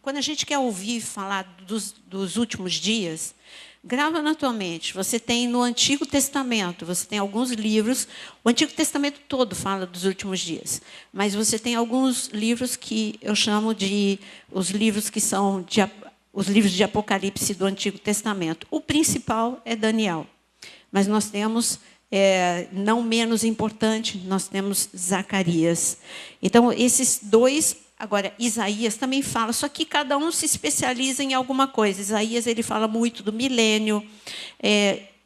quando a gente quer ouvir falar dos últimos dias, grava na tua mente. Você tem no Antigo Testamento, você tem alguns livros, o Antigo Testamento todo fala dos últimos dias, mas você tem alguns livros que eu chamo de os livros que são os livros de Apocalipse do Antigo Testamento. O principal é Daniel, mas nós temos, não menos importante, nós temos Zacarias. Então, esses dois. Agora, Isaías também fala, só que cada um se especializa em alguma coisa. Isaías, ele fala muito do milênio.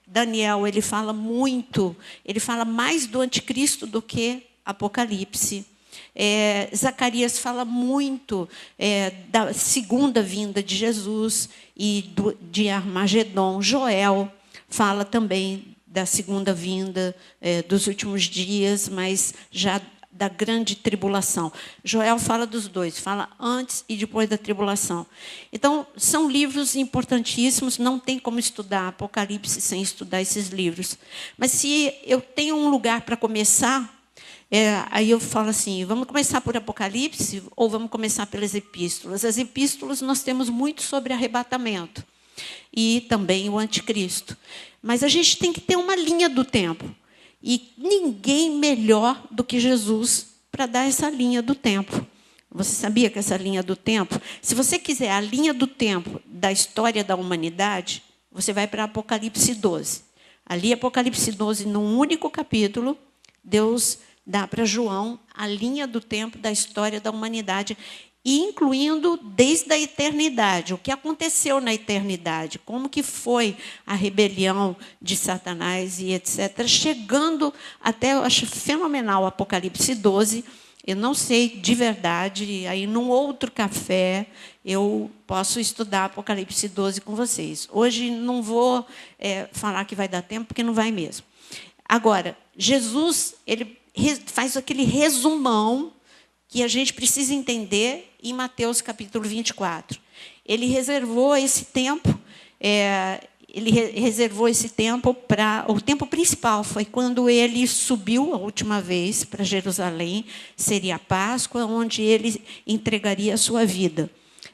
Daniel, ele fala mais do anticristo do que Apocalipse. Zacarias fala muito da segunda vinda de Jesus e de Armagedon. Joel fala também da segunda vinda, dos últimos dias, mas já da grande tribulação. Joel fala dos dois, fala antes e depois da tribulação. Então, são livros importantíssimos, não tem como estudar Apocalipse sem estudar esses livros. Mas se eu tenho um lugar para começar, aí eu falo assim, vamos começar por Apocalipse ou vamos começar pelas epístolas? As epístolas nós temos muito sobre arrebatamento e também o anticristo. Mas a gente tem que ter uma linha do tempo. E ninguém melhor do que Jesus para dar essa linha do tempo. Você sabia que essa linha do tempo, se você quiser a linha do tempo da história da humanidade, você vai para Apocalipse 12. Ali, Apocalipse 12, num único capítulo, Deus dá para João a linha do tempo da história da humanidade, incluindo desde a eternidade, o que aconteceu na eternidade, como que foi a rebelião de Satanás e etc., chegando até, eu acho fenomenal, o Apocalipse 12, eu não sei de verdade, aí num outro café eu posso estudar Apocalipse 12 com vocês. Hoje não vou falar que vai dar tempo, porque não vai mesmo. Agora, Jesus, ele faz aquele resumão que a gente precisa entender em Mateus capítulo 24. Ele reservou esse tempo, para... O tempo principal foi quando ele subiu a última vez para Jerusalém, seria a Páscoa, onde ele entregaria a sua vida.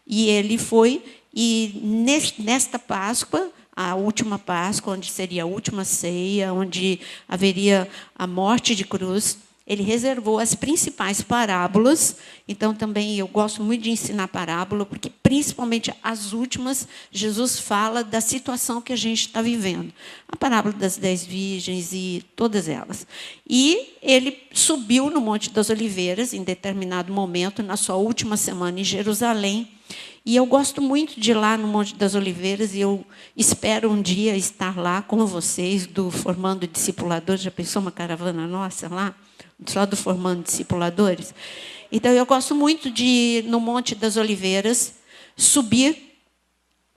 E ele foi, e nesta Páscoa, a última Páscoa, onde seria a última ceia, onde haveria a morte de cruz, ele reservou as principais parábolas. Então, também eu gosto muito de ensinar parábola, porque, principalmente as últimas, Jesus fala da situação que a gente está vivendo. A parábola das 10 virgens e todas elas. E ele subiu no Monte das Oliveiras, em determinado momento, na sua última semana em Jerusalém. E eu gosto muito de ir lá no Monte das Oliveiras, e eu espero um dia estar lá com vocês, do Formando Discipuladores. Já pensou uma caravana nossa lá? Só do Formando Discipuladores. Então, eu gosto muito de ir no Monte das Oliveiras, subir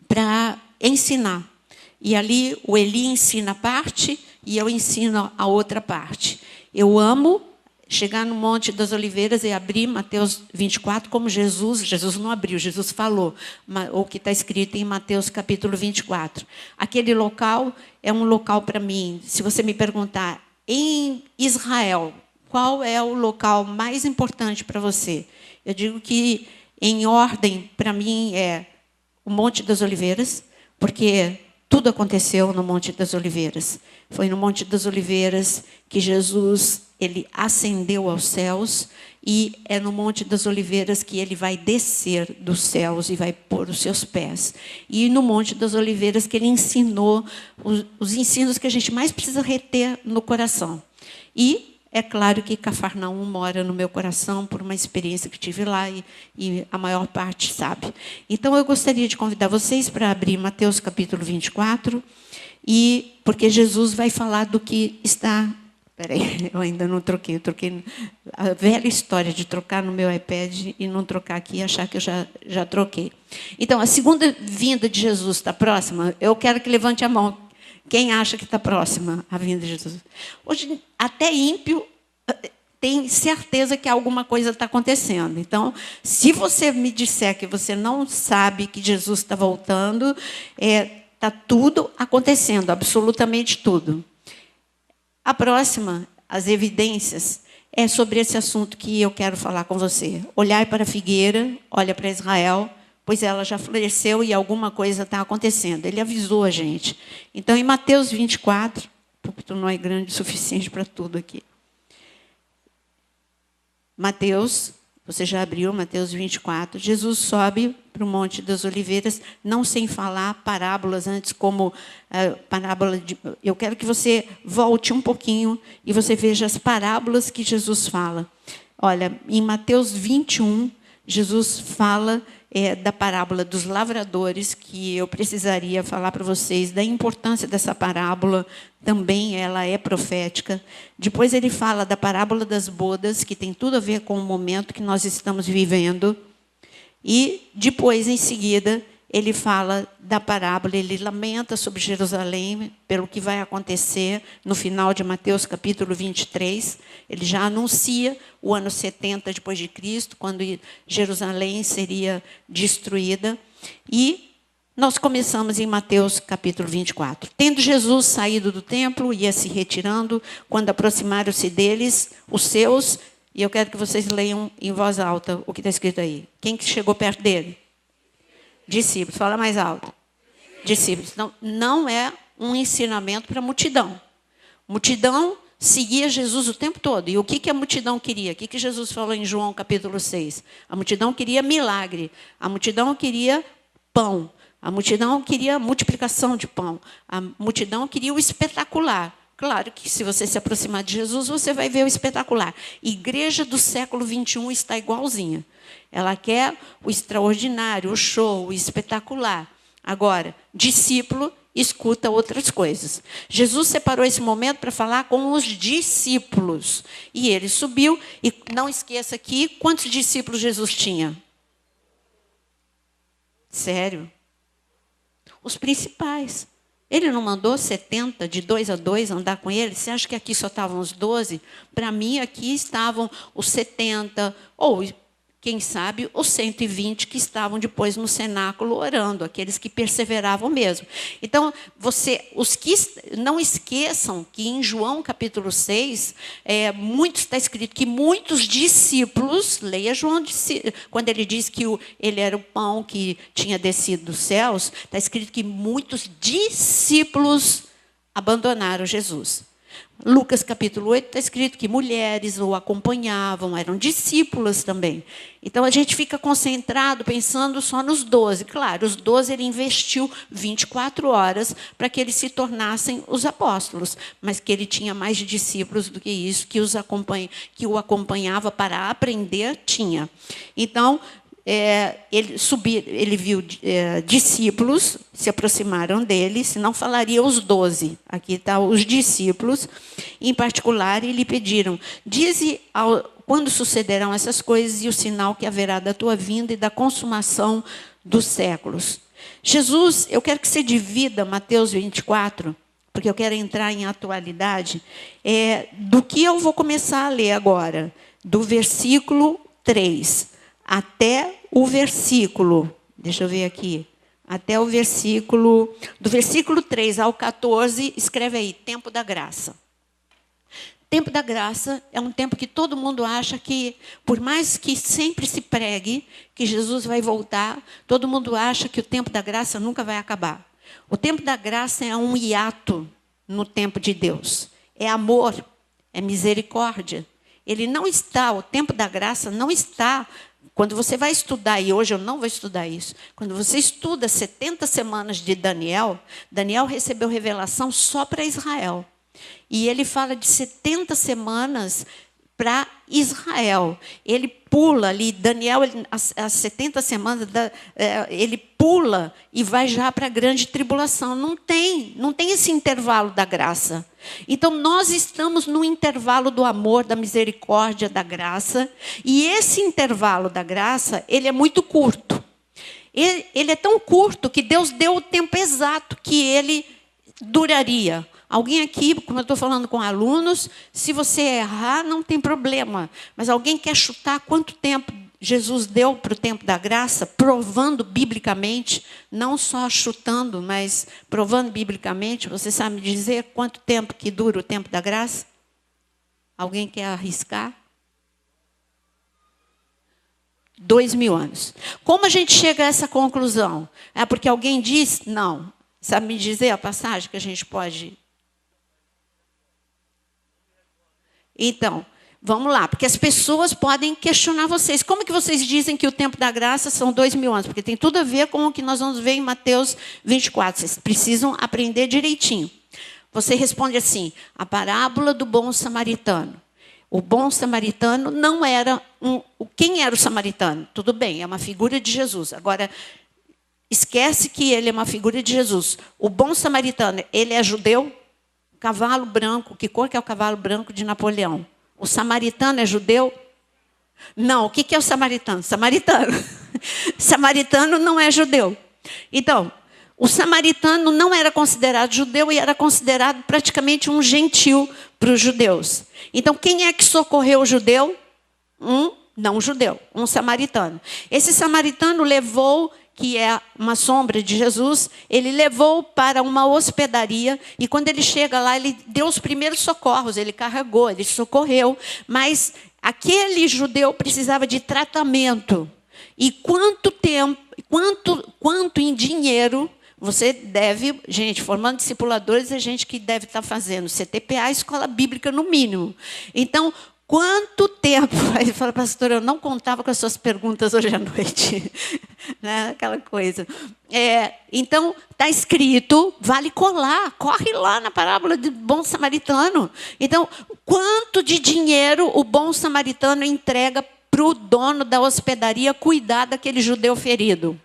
para ensinar. E ali o Eli ensina parte e eu ensino a outra parte. Eu amo chegar no Monte das Oliveiras e abrir Mateus 24, como Jesus não abriu, Jesus falou, o que está escrito em Mateus capítulo 24. Aquele local é um local para mim, se você me perguntar, em Israel, qual é o local mais importante para você? Eu digo que, em ordem, para mim, é o Monte das Oliveiras, porque tudo aconteceu no Monte das Oliveiras. Foi no Monte das Oliveiras que Jesus ele ascendeu aos céus, e é no Monte das Oliveiras que ele vai descer dos céus e vai pôr os seus pés. E no Monte das Oliveiras que ele ensinou os ensinos que a gente mais precisa reter no coração. E é claro que Cafarnaum mora no meu coração por uma experiência que tive lá e a maior parte sabe. Então, eu gostaria de convidar vocês para abrir Mateus capítulo 24, porque Jesus vai falar do que está... Espera aí, eu ainda não troquei. Eu troquei a velha história de trocar no meu iPad e não trocar aqui e achar que eu já troquei. Então, a segunda vinda de Jesus está próxima? Eu quero que levante a mão. Quem acha que está próxima a vinda de Jesus? Hoje, até ímpio tem certeza que alguma coisa está acontecendo. Então, se você me disser que você não sabe que Jesus está voltando, está tudo acontecendo, absolutamente tudo. A próxima, as evidências, é sobre esse assunto que eu quero falar com você. Olhai para a figueira, olha para Israel, pois ela já floresceu e alguma coisa está acontecendo. Ele avisou a gente. Então, em Mateus 24, porque tu não é grande o suficiente para tudo aqui. Mateus, você já abriu Mateus 24, Jesus sobe para o Monte das Oliveiras, não sem falar parábolas antes, como parábola de... Eu quero que você volte um pouquinho e você veja as parábolas que Jesus fala. Olha, em Mateus 21, Jesus fala da parábola dos lavradores, que eu precisaria falar para vocês da importância dessa parábola, também ela é profética. Depois ele fala da parábola das bodas, que tem tudo a ver com o momento que nós estamos vivendo. E depois, em seguida, ele fala da parábola, ele lamenta sobre Jerusalém, pelo que vai acontecer no final de Mateus capítulo 23. Ele já anuncia o ano 70 depois de Cristo, quando Jerusalém seria destruída. E nós começamos em Mateus capítulo 24. Tendo Jesus saído do templo, ia se retirando, quando aproximaram-se deles os seus, e eu quero que vocês leiam em voz alta o que está escrito aí. Quem que chegou perto dele? Discípulos. Fala mais alto. Discípulos. Não é um ensinamento para a multidão. Multidão seguia Jesus o tempo todo. E o que a multidão queria? O que Jesus falou em João capítulo 6? A multidão queria milagre. A multidão queria pão. A multidão queria multiplicação de pão. A multidão queria o espetacular. Claro que se você se aproximar de Jesus, você vai ver o espetacular. Igreja do século 21 está igualzinha. Ela quer o extraordinário, o show, o espetacular. Agora, discípulo escuta outras coisas. Jesus separou esse momento para falar com os discípulos. E ele subiu, e não esqueça aqui, quantos discípulos Jesus tinha? Sério? Os principais. Ele não mandou 70, de 2 a 2, andar com ele? Você acha que aqui só estavam os 12? Para mim, aqui estavam os 70, ou, quem sabe, os 120 que estavam depois no cenáculo orando, aqueles que perseveravam mesmo. Então, os que não esqueçam que em João capítulo 6, está escrito que muitos discípulos, leia João, quando ele diz que ele era o pão que tinha descido dos céus, está escrito que muitos discípulos abandonaram Jesus. Lucas capítulo 8 está escrito que mulheres o acompanhavam, eram discípulas também. Então a gente fica concentrado pensando só nos 12. Claro, os 12 ele investiu 24 horas para que eles se tornassem os apóstolos, mas que ele tinha mais discípulos do que isso, que o acompanhava para aprender, tinha. Então, ele viu discípulos, se aproximaram dele, senão falaria os 12. Aqui está os discípulos, em particular, e lhe pediram, dize quando sucederão essas coisas e o sinal que haverá da tua vinda e da consumação dos séculos. Jesus, eu quero que você divida Mateus 24, porque eu quero entrar em atualidade, do que eu vou começar a ler agora, do versículo 3. Até o versículo, deixa eu ver aqui, até o versículo, do versículo 3 ao 14, escreve aí, tempo da graça. Tempo da graça é um tempo que todo mundo acha que, por mais que sempre se pregue que Jesus vai voltar, todo mundo acha que o tempo da graça nunca vai acabar. O tempo da graça é um hiato no tempo de Deus. É amor, é misericórdia. Ele não está, o tempo da graça não está... Quando você vai estudar, e hoje eu não vou estudar isso, quando você estuda 70 semanas de Daniel, Daniel recebeu revelação só para Israel. E ele fala de 70 semanas para Israel. Ele pula ali, Daniel, as 70 semanas, ele pula e vai já para a grande tribulação. Não tem esse intervalo da graça. Então, nós estamos no intervalo do amor, da misericórdia, da graça. E esse intervalo da graça, ele é muito curto. Ele é tão curto que Deus deu o tempo exato que ele duraria. Alguém aqui, como eu estou falando com alunos, se você errar, não tem problema. Mas alguém quer chutar quanto tempo Jesus deu para o tempo da graça, provando biblicamente, não só chutando, mas provando biblicamente? Você sabe dizer quanto tempo que dura o tempo da graça? Alguém quer arriscar? 2.000 anos. Como a gente chega a essa conclusão? É porque alguém diz? Não. Sabe me dizer a passagem que a gente pode... Então, vamos lá, porque as pessoas podem questionar vocês. Como que vocês dizem que o tempo da graça são 2.000 anos? Porque tem tudo a ver com o que nós vamos ver em Mateus 24. Vocês precisam aprender direitinho. Você responde assim, a parábola do bom samaritano. O bom samaritano não era Quem era o samaritano? Tudo bem, é uma figura de Jesus. Agora, esquece que ele é uma figura de Jesus. O bom samaritano, ele é judeu? Cavalo branco. Que cor que é o cavalo branco de Napoleão? O samaritano é judeu? Não. O que é o samaritano? Samaritano. Samaritano não é judeu. Então, o samaritano não era considerado judeu e era considerado praticamente um gentil para os judeus. Então, quem é que socorreu o judeu? Um não judeu, um samaritano. Esse samaritano levou, que é uma sombra de Jesus, ele levou para uma hospedaria e quando ele chega lá, ele deu os primeiros socorros, ele carregou, ele socorreu, mas aquele judeu precisava de tratamento. E quanto tempo, quanto em dinheiro você deve, gente, formando discipuladores é gente que deve estar fazendo CTPA, escola bíblica no mínimo. Então, quanto tempo? Aí ele fala, pastor, eu não contava com as suas perguntas hoje à noite. Né? Aquela coisa. Então, está escrito, vale colar, corre lá na parábola do bom samaritano. Então, quanto de dinheiro o bom samaritano entrega para o dono da hospedaria cuidar daquele judeu ferido?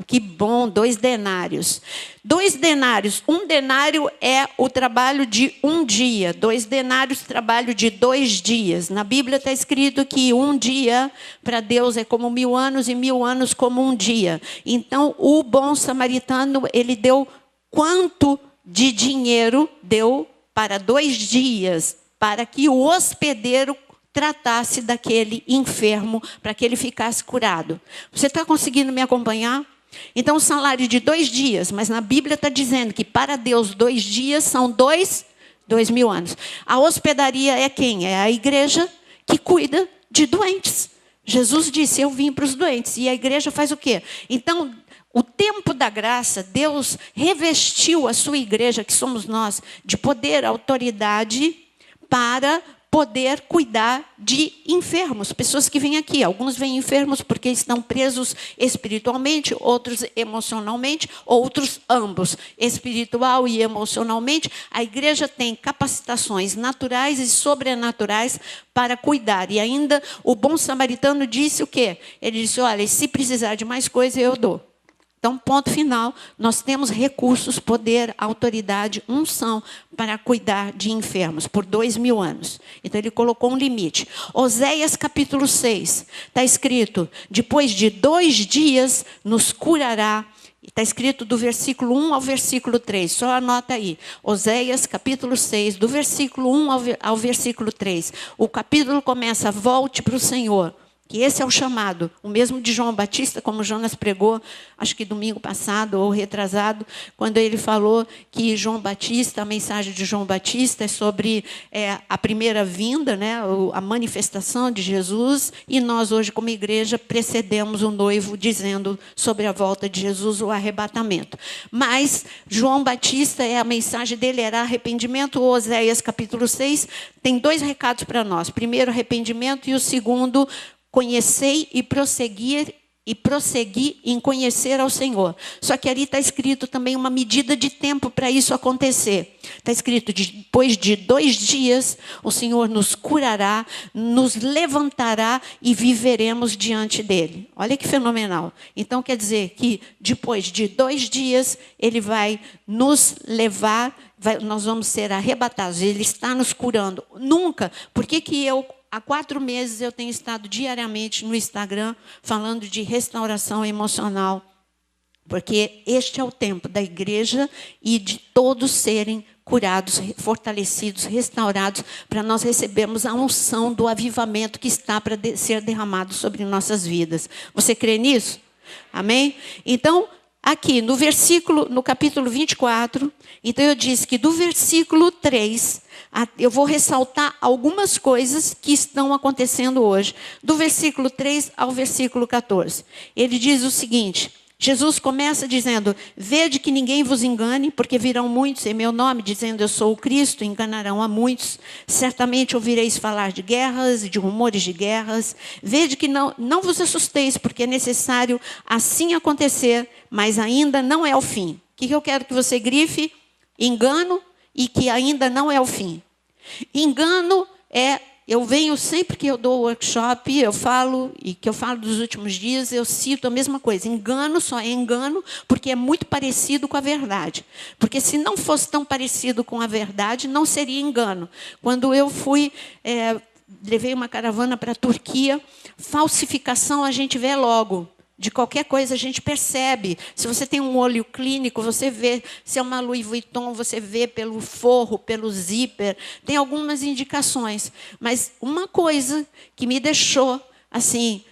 Que bom, 2 denários. 2 denários. 1 denário é o trabalho de 1 dia. 2 denários, trabalho de 2 dias. Na Bíblia está escrito que 1 dia para Deus é como 1.000 anos e 1.000 anos como 1 dia. Então, o bom samaritano, ele deu quanto de dinheiro deu para 2 dias, para que o hospedeiro tratasse daquele enfermo, para que ele ficasse curado. Você está conseguindo me acompanhar? Então, o salário de 2 dias, mas na Bíblia está dizendo que para Deus 2 dias são 2.000 anos. A hospedaria é quem? É a igreja que cuida de doentes. Jesus disse, eu vim para os doentes. E a igreja faz o quê? Então, o tempo da graça, Deus revestiu a sua igreja, que somos nós, de poder, autoridade, para poder cuidar de enfermos, pessoas que vêm aqui. Alguns vêm enfermos porque estão presos espiritualmente, outros emocionalmente, outros ambos, espiritual e emocionalmente. A igreja tem capacitações naturais e sobrenaturais para cuidar. E ainda o bom samaritano disse o quê? Ele disse, olha, se precisar de mais coisa, eu dou. Então, ponto final, nós temos recursos, poder, autoridade, unção para cuidar de enfermos por 2.000 anos. Então, ele colocou um limite. Oséias capítulo 6, está escrito, depois de 2 dias nos curará. Está escrito do versículo 1 ao versículo 3, só anota aí. Oséias capítulo 6, do versículo 1 ao versículo 3. O capítulo começa, volte para o Senhor. Que esse é o chamado, o mesmo de João Batista, como Jonas pregou, acho que domingo passado ou retrasado, quando ele falou que João Batista, a mensagem de João Batista é sobre a primeira vinda, né, a manifestação de Jesus, e nós hoje como igreja precedemos o noivo dizendo sobre a volta de Jesus, o arrebatamento. Mas João Batista, a mensagem dele era arrependimento. O Oséias capítulo 6 tem 2 recados para nós. Primeiro, arrependimento, e o segundo, conhecei e prossegui em conhecer ao Senhor. Só que ali está escrito também uma medida de tempo para isso acontecer. Está escrito, depois de 2 dias, o Senhor nos curará, nos levantará e viveremos diante dele. Olha que fenomenal. Então, quer dizer que depois de 2 dias, ele vai nos levar, nós vamos ser arrebatados. Ele está nos curando. Nunca. Por que eu... Há 4 meses eu tenho estado diariamente no Instagram falando de restauração emocional, porque este é o tempo da igreja e de todos serem curados, fortalecidos, restaurados, para nós recebermos a unção do avivamento que está para ser derramado sobre nossas vidas. Você crê nisso? Amém? Então, aqui no capítulo 24, então eu disse que do versículo 3, eu vou ressaltar algumas coisas que estão acontecendo hoje. Do versículo 3 ao versículo 14. Ele diz o seguinte: Jesus começa dizendo: vede que ninguém vos engane, porque virão muitos em meu nome, dizendo eu sou o Cristo, enganarão a muitos. Certamente ouvireis falar de guerras e de rumores de guerras. Vede que não vos assusteis, porque é necessário assim acontecer, mas ainda não é o fim. O que eu quero que você grife? Engano, e que ainda não é o fim. Engano é... Eu venho sempre que eu dou workshop, eu falo dos últimos dias, eu cito a mesma coisa. Engano só é engano porque é muito parecido com a verdade. Porque se não fosse tão parecido com a verdade, não seria engano. Quando eu levei uma caravana para a Turquia, falsificação a gente vê logo. De qualquer coisa a gente percebe. Se você tem um olho clínico, você vê. Se é uma Louis Vuitton, você vê pelo forro, pelo zíper. Tem algumas indicações. Mas uma coisa que me deixou assim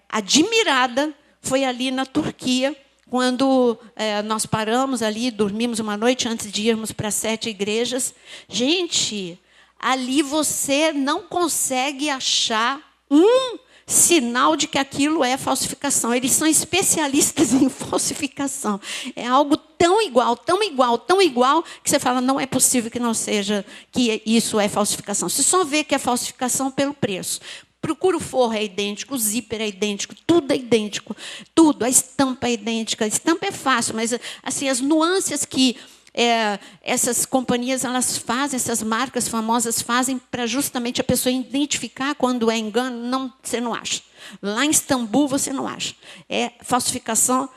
admirada foi ali na Turquia, quando nós paramos ali, dormimos uma noite antes de irmos para 7 igrejas. Gente, ali você não consegue achar sinal de que aquilo é falsificação. Eles são especialistas em falsificação. É algo tão igual, tão igual, tão igual, que você fala, não é possível que não seja, que isso é falsificação. Você só vê que é falsificação pelo preço. Procura o forro, é idêntico, o zíper é idêntico, tudo é idêntico. Tudo, a estampa é idêntica. A estampa é fácil, mas assim, as nuances que essas companhias elas fazem, essas marcas famosas fazem para justamente a pessoa identificar quando é engano. Você não acha. Lá em Istambul você não acha. É falsificação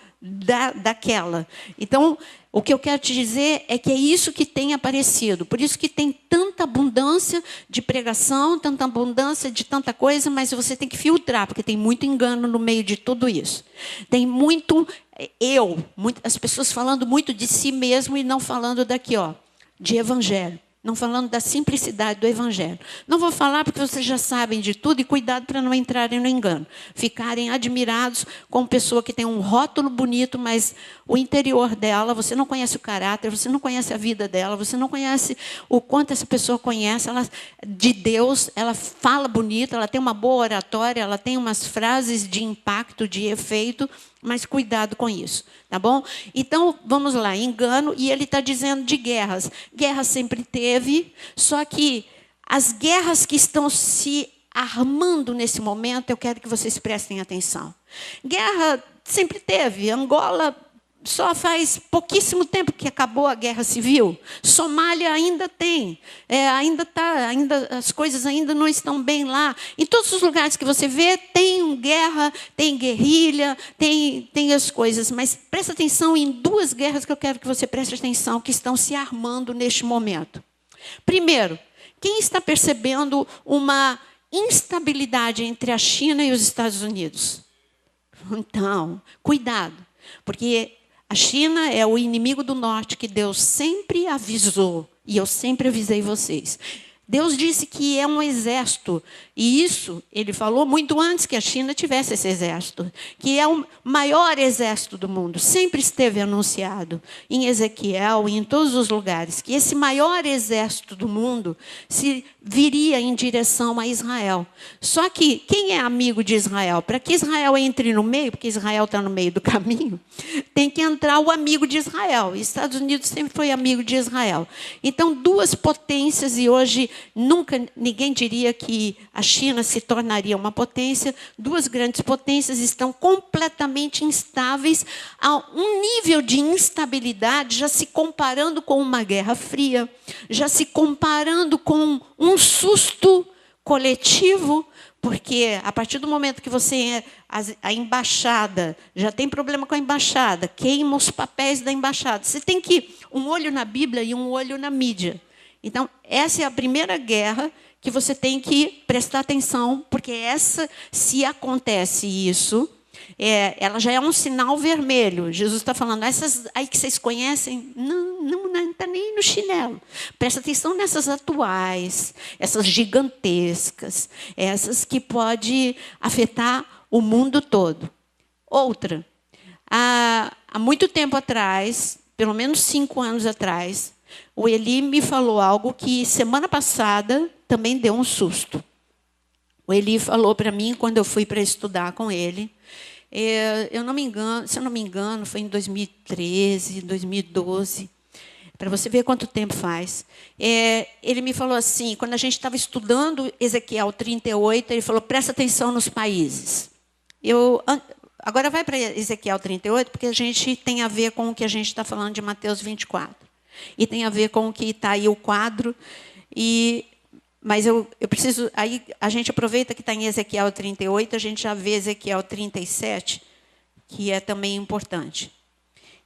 daquela. Então, o que eu quero te dizer é que é isso que tem aparecido. Por isso que tem tanta abundância de pregação, tanta abundância de tanta coisa, mas você tem que filtrar, porque tem muito engano no meio de tudo isso. Tem muito as pessoas falando muito de si mesmo e não falando daqui, de evangelho. Não falando da simplicidade do evangelho. Não vou falar porque vocês já sabem de tudo, e cuidado para não entrarem no engano. Ficarem admirados com pessoa que tem um rótulo bonito, mas o interior dela, você não conhece o caráter, você não conhece a vida dela, você não conhece o quanto essa pessoa conhece de Deus. Ela fala bonito, ela tem uma boa oratória, ela tem umas frases de impacto, de efeito, mas cuidado com isso, tá bom? Então, vamos lá, engano, e ele está dizendo de guerras. Guerra sempre teve, só que as guerras que estão se armando nesse momento, eu quero que vocês prestem atenção. Guerra sempre teve. Angola só faz pouquíssimo tempo que acabou a guerra civil. Somália ainda tem. As coisas ainda não estão bem lá. Em todos os lugares que você vê, tem guerra, tem guerrilha, tem as coisas. Mas presta atenção em 2 guerras que eu quero que você preste atenção, que estão se armando neste momento. Primeiro, quem está percebendo uma instabilidade entre a China e os Estados Unidos? Então, cuidado, porque a China é o inimigo do norte que Deus sempre avisou, e eu sempre avisei vocês. Deus disse que é um exército, e isso ele falou muito antes que a China tivesse esse exército, que é o maior exército do mundo. Sempre esteve anunciado em Ezequiel e em todos os lugares, que esse maior exército do mundo se viria em direção a Israel. Só que quem é amigo de Israel? Para que Israel entre no meio, porque Israel está no meio do caminho, tem que entrar o amigo de Israel. E Estados Unidos sempre foi amigo de Israel. Então, 2 potências, e hoje nunca ninguém diria que a China se tornaria uma potência. 2 grandes potências estão completamente instáveis, a um nível de instabilidade, já se comparando com uma guerra fria, já se comparando com um susto coletivo, porque a partir do momento que a embaixada, já tem problema com a embaixada, queima os papéis da embaixada. Você tem que um olho na Bíblia e um olho na mídia. Então, essa é a primeira guerra que você tem que prestar atenção, porque se acontece isso, ela já é um sinal vermelho. Jesus está falando, essas aí que vocês conhecem, não está nem no chinelo. Presta atenção nessas atuais, essas gigantescas, essas que podem afetar o mundo todo. Outra, a há muito tempo atrás, pelo menos 5 anos atrás, o Eli me falou algo que, semana passada, também deu um susto. O Eli falou para mim, quando eu fui para estudar com ele, eu não me engano, se eu não me engano, foi em 2013, 2012, para você ver quanto tempo faz. Ele me falou assim, quando a gente estava estudando Ezequiel 38, ele falou, presta atenção nos países. Agora vai para Ezequiel 38, porque a gente tem a ver com o que a gente está falando de Mateus 24. E tem a ver com o que está aí o quadro. Mas eu preciso... Aí a gente aproveita que está em Ezequiel 38, a gente já vê Ezequiel 37, que é também importante.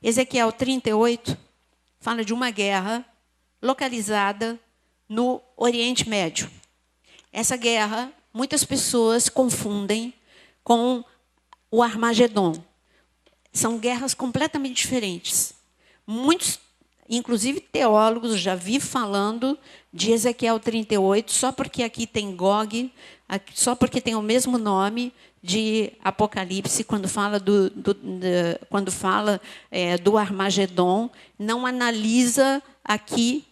Ezequiel 38 fala de uma guerra localizada no Oriente Médio. Essa guerra, muitas pessoas confundem com o Armagedon. São guerras completamente diferentes. Muitos, inclusive teólogos, já vi falando de Ezequiel 38, só porque aqui tem Gog, só porque tem o mesmo nome de Apocalipse, quando fala do Armagedon, não analisa aqui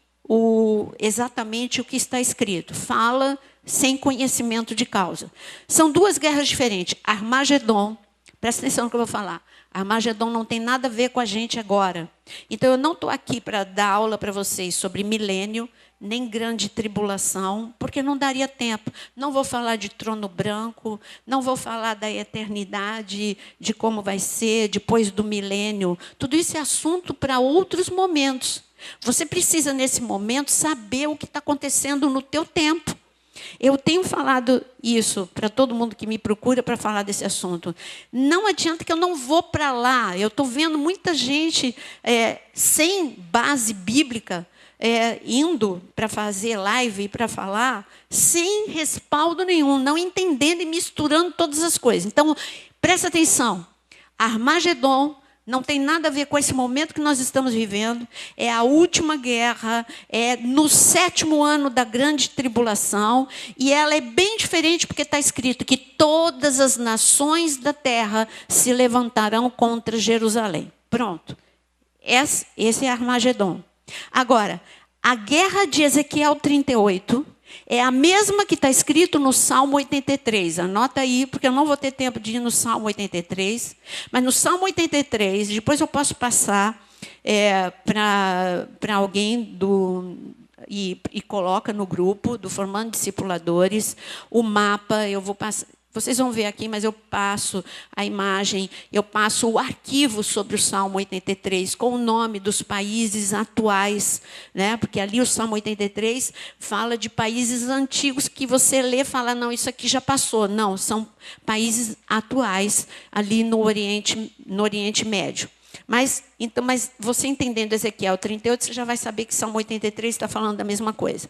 exatamente o que está escrito. Fala sem conhecimento de causa. São duas guerras diferentes. Armagedon, presta atenção no que eu vou falar. Armagedon não tem nada a ver com a gente agora. Então, eu não estou aqui para dar aula para vocês sobre milênio, nem grande tribulação, porque não daria tempo. Não vou falar de trono branco, não vou falar da eternidade, de como vai ser depois do milênio. Tudo isso é assunto para outros momentos. Você precisa, nesse momento, saber o que está acontecendo no teu tempo. Eu tenho falado isso para todo mundo que me procura para falar desse assunto. Não adianta que eu não vou para lá. Eu estou vendo muita gente sem base bíblica indo para fazer live e para falar sem respaldo nenhum, não entendendo e misturando todas as coisas. Então, presta atenção. Armagedon não tem nada a ver com esse momento que nós estamos vivendo. É a última guerra, é no 7º ano da grande tribulação. E ela é bem diferente porque está escrito que todas as nações da terra se levantarão contra Jerusalém. Pronto. Esse é Armagedon. Agora, a guerra de Ezequiel 38... é a mesma que está escrito no Salmo 83. Anota aí, porque eu não vou ter tempo de ir no Salmo 83. Mas no Salmo 83, depois eu posso passar para alguém e coloca no grupo do Formando Discipuladores o mapa. Eu vou passar. Vocês vão ver aqui, mas eu passo a imagem, eu passo o arquivo sobre o Salmo 83, com o nome dos países atuais, né? Porque ali o Salmo 83 fala de países antigos que você lê e fala, não, isso aqui já passou. Não, são países atuais ali no Oriente Médio. Mas você entendendo Ezequiel 38, você já vai saber que Salmo 83 está falando da mesma coisa.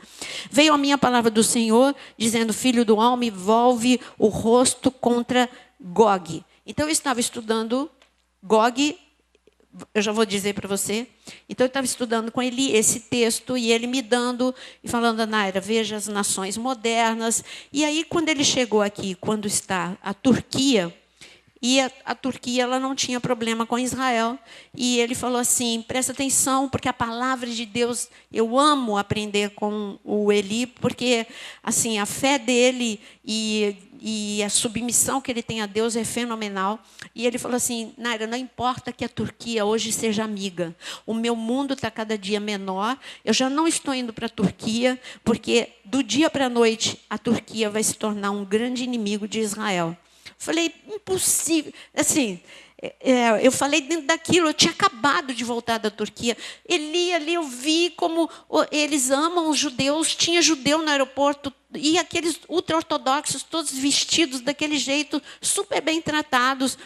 Veio a minha palavra do Senhor, dizendo, filho do homem, volve o rosto contra Gog. Então, eu estava estudando Gog, eu já vou dizer para você. Então, eu estava estudando com ele esse texto, e ele me dando, e falando, Naira, veja as nações modernas. E aí, quando ele chegou aqui, quando está a Turquia... E a Turquia ela não tinha problema com Israel. E ele falou assim, presta atenção, porque a palavra de Deus, eu amo aprender com o Eli, porque assim, a fé dele e a submissão que ele tem a Deus é fenomenal. E ele falou assim, Naira, não importa que a Turquia hoje seja amiga. O meu mundo está cada dia menor. Eu já não estou indo para a Turquia, porque do dia para a noite a Turquia vai se tornar um grande inimigo de Israel. Falei, impossível. Assim, eu falei dentro daquilo, eu tinha acabado de voltar da Turquia. Ali eu vi como eles amam os judeus. Tinha judeu no aeroporto e aqueles ultra-ortodoxos, todos vestidos daquele jeito, super bem tratados.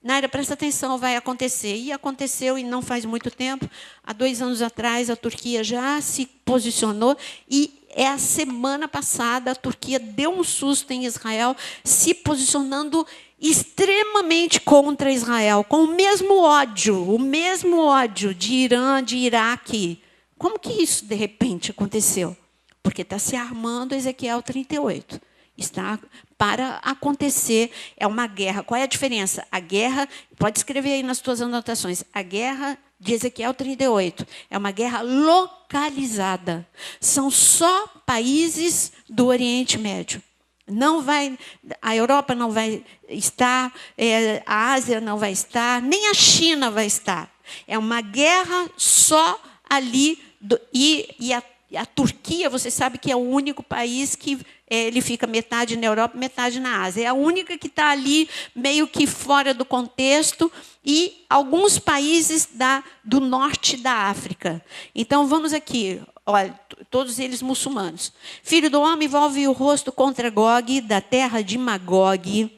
Naira, presta atenção, vai acontecer. E aconteceu, e não faz muito tempo. Há 2 anos atrás, a Turquia já se posicionou e a semana passada, a Turquia deu um susto em Israel, se posicionando extremamente contra Israel, com o mesmo ódio de Irã, de Iraque. Como que isso, de repente, aconteceu? Porque está se armando Ezequiel 38. Está para acontecer. É uma guerra. Qual é a diferença? A guerra, pode escrever aí nas suas anotações, a guerra de Ezequiel 38 é uma guerra localizada. São só países do Oriente Médio. Não vai, a Europa não vai estar, a Ásia não vai estar, nem a China vai estar. É uma guerra só ali. E a Turquia, você sabe que é o único país que ele fica metade na Europa, metade na Ásia. É a única que está ali meio que fora do contexto, e alguns países do norte da África. Então, vamos aqui. Olha, todos eles muçulmanos. Filho do homem, volve o rosto contra Gog, da terra de Magog,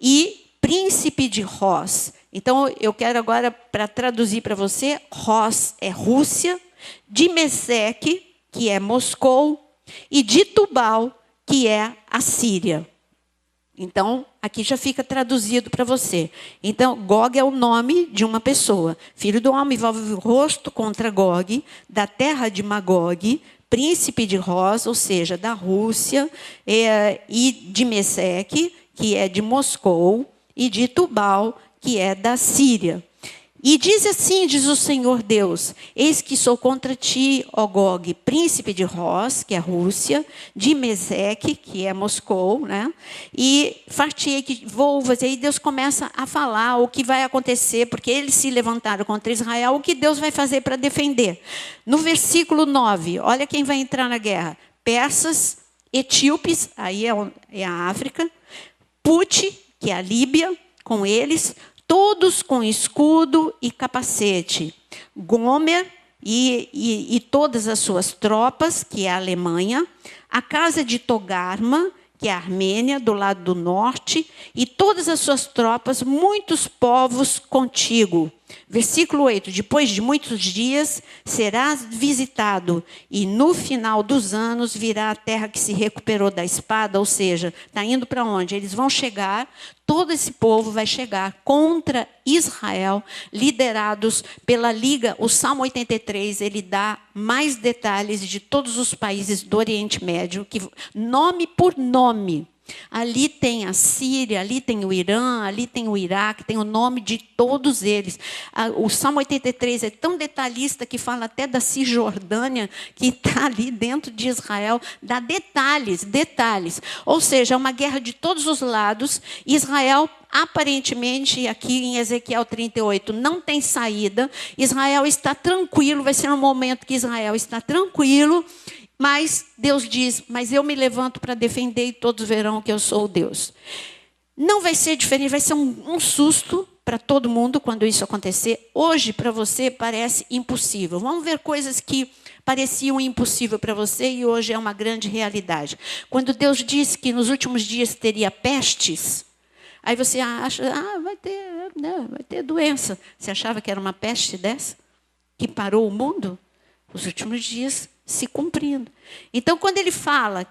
e príncipe de Ross. Então, eu quero agora, para traduzir para você, Ross é Rússia, de Meseque, que é Moscou, e de Tubal, que é a Síria. Então, aqui já fica traduzido para você. Então, Gog é o nome de uma pessoa. Filho do homem, volve o rosto contra Gog, da terra de Magog, príncipe de Ross, ou seja, da Rússia, e de Meseque, que é de Moscou, e de Tubal, que é da Síria. E diz assim, diz o Senhor Deus, eis que sou contra ti, ó Gog, príncipe de Ross, que é Rússia, de Meseque, que é Moscou, né? E fartei que volvas. E aí Deus começa a falar o que vai acontecer, porque eles se levantaram contra Israel, o que Deus vai fazer para defender. No versículo 9, olha quem vai entrar na guerra. Persas, etíopes, aí é a África, Pute, que é a Líbia, com eles, todos com escudo e capacete. Gomer e todas as suas tropas, que é a Alemanha. A casa de Togarma, que é a Armênia, do lado do norte. E todas as suas tropas, muitos povos contigo. Versículo 8. Depois de muitos dias, serás visitado. E no final dos anos, virá a terra que se recuperou da espada. Ou seja, está indo para onde? Eles vão chegar. Todo esse povo vai chegar contra Israel, liderados pela Liga. O Salmo 83, ele dá mais detalhes de todos os países do Oriente Médio, que, nome por nome. Ali tem a Síria, ali tem o Irã, ali tem o Iraque, tem o nome de todos eles. O Salmo 83 é tão detalhista que fala até da Cisjordânia, que está ali dentro de Israel, dá detalhes. Ou seja, é uma guerra de todos os lados. Israel, aparentemente, aqui em Ezequiel 38, não tem saída. Israel está tranquilo, vai ser um momento que Israel está tranquilo. Mas Deus diz, mas eu me levanto para defender e todos verão que eu sou o Deus. Não vai ser diferente, vai ser um susto para todo mundo quando isso acontecer. Hoje, para você, parece impossível. Vamos ver coisas que pareciam impossível para você e hoje é uma grande realidade. Quando Deus disse que nos últimos dias teria pestes, aí você acha, vai ter doença. Você achava que era uma peste dessa? Que parou o mundo? Os últimos dias se cumprindo. Então, quando ele fala,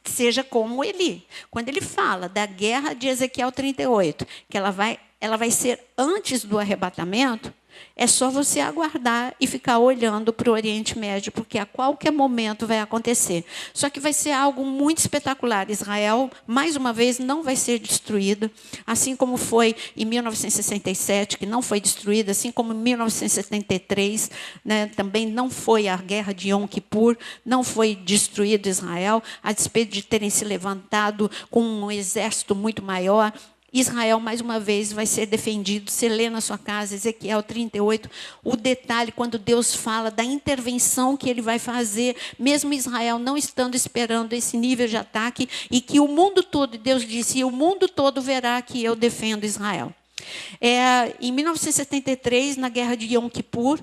seja como Eli, quando ele fala da guerra de Ezequiel 38, que ela vai ser antes do arrebatamento, é só você aguardar e ficar olhando para o Oriente Médio, porque a qualquer momento vai acontecer. Só que vai ser algo muito espetacular. Israel, mais uma vez, não vai ser destruída, assim como foi em 1967, que não foi destruída, assim como em 1973, né, também não foi a guerra de Yom Kippur, não foi destruído Israel, a despeito de terem se levantado com um exército muito maior. Israel, mais uma vez, vai ser defendido. Você lê na sua casa, Ezequiel 38, o detalhe, quando Deus fala da intervenção que ele vai fazer, mesmo Israel não estando esperando esse nível de ataque, e que o mundo todo, Deus disse, e o mundo todo verá que eu defendo Israel. Em 1973, na guerra de Yom Kippur,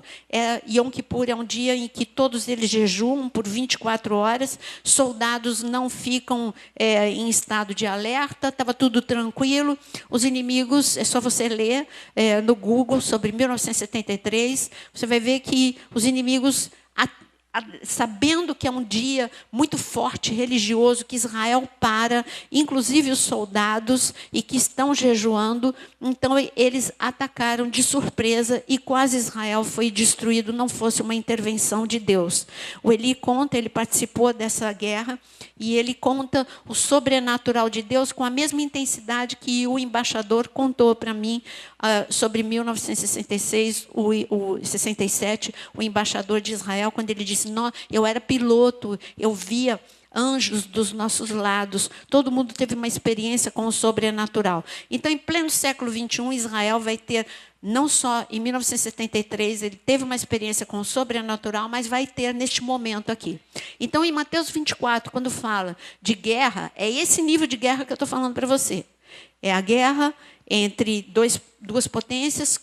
Yom Kippur é um dia em que todos eles jejuam por 24 horas, soldados não ficam em estado de alerta, estava tudo tranquilo, os inimigos, é só você ler no Google sobre 1973, você vai ver que os inimigos sabendo que é um dia muito forte, religioso, que Israel para, inclusive os soldados, e que estão jejuando. Então, eles atacaram de surpresa e quase Israel foi destruído, não fosse uma intervenção de Deus. O Eli conta, ele participou dessa guerra, e ele conta o sobrenatural de Deus com a mesma intensidade que o embaixador contou para mim sobre 1966, 67, o embaixador de Israel, quando ele disse: eu era piloto, eu via anjos dos nossos lados, todo mundo teve uma experiência com o sobrenatural. Então, em pleno século XXI, Israel vai ter, não só em 1973, ele teve uma experiência com o sobrenatural, mas vai ter neste momento aqui. Então, em Mateus 24, quando fala de guerra, é esse nível de guerra que eu estou falando para você. É a guerra entre duas potências,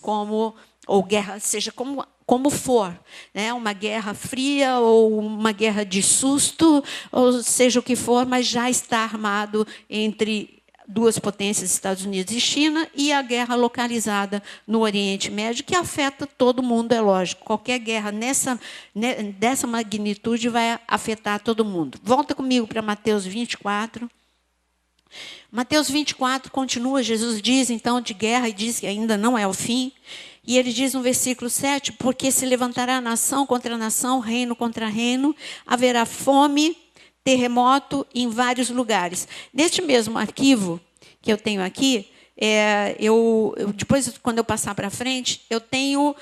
ou guerra, seja como for, né? Uma guerra fria ou uma guerra de susto, ou seja o que for, mas já está armado entre duas potências, Estados Unidos e China, e a guerra localizada no Oriente Médio, que afeta todo mundo, é lógico. Qualquer guerra dessa magnitude vai afetar todo mundo. Volta comigo para Mateus 24. Mateus 24 continua, Jesus diz então de guerra e diz que ainda não é o fim. E ele diz no versículo 7, porque se levantará nação contra nação, reino contra reino, haverá fome, terremoto em vários lugares. Neste mesmo arquivo que eu tenho aqui, depois, quando eu passar para frente, eu tenho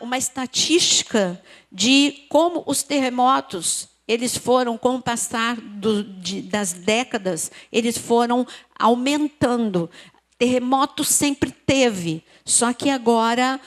uma estatística de como os terremotos, eles foram, com o passar das décadas, eles foram aumentando. Terremoto sempre teve, só que agora,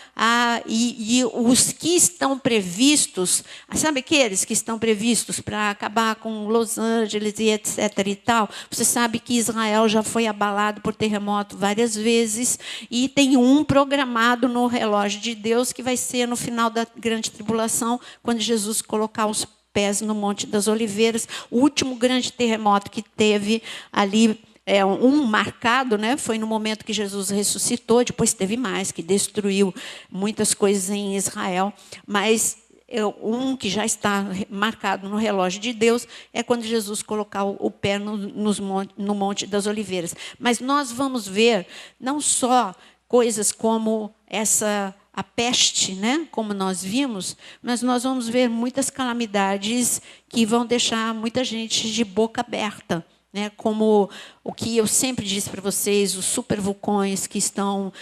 os que estão previstos, sabe aqueles que estão previstos para acabar com Los Angeles e etc. e tal? Você sabe que Israel já foi abalado por terremoto várias vezes, e tem um programado no relógio de Deus, que vai ser no final da grande tribulação, quando Jesus colocar os pés no Monte das Oliveiras. O último grande terremoto que teve ali, marcado, né, foi no momento que Jesus ressuscitou. Depois teve mais, que destruiu muitas coisas em Israel, mas um que já está marcado no relógio de Deus é quando Jesus colocar o pé no Monte das Oliveiras. Mas nós vamos ver não só coisas como a peste, né, como nós vimos, mas nós vamos ver muitas calamidades que vão deixar muita gente de boca aberta, né, como o que eu sempre disse para vocês, os supervulcões que estão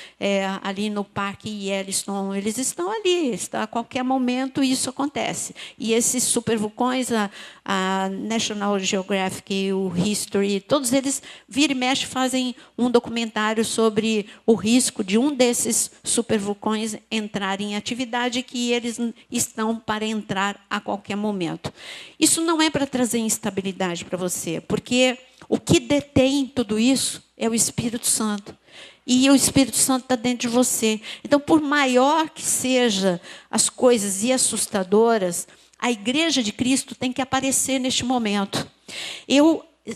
ali no Parque Yellowstone, eles estão ali, a qualquer momento isso acontece. E esses supervulcões, a National Geographic, o History, todos eles, vira e mexe, fazem um documentário sobre o risco de um desses supervulcões entrar em atividade, que eles estão para entrar a qualquer momento. Isso não é para trazer instabilidade para você, porque o que detém tudo isso é o Espírito Santo. E o Espírito Santo está dentro de você. Então, por maior que sejam as coisas e assustadoras, a Igreja de Cristo tem que aparecer neste momento.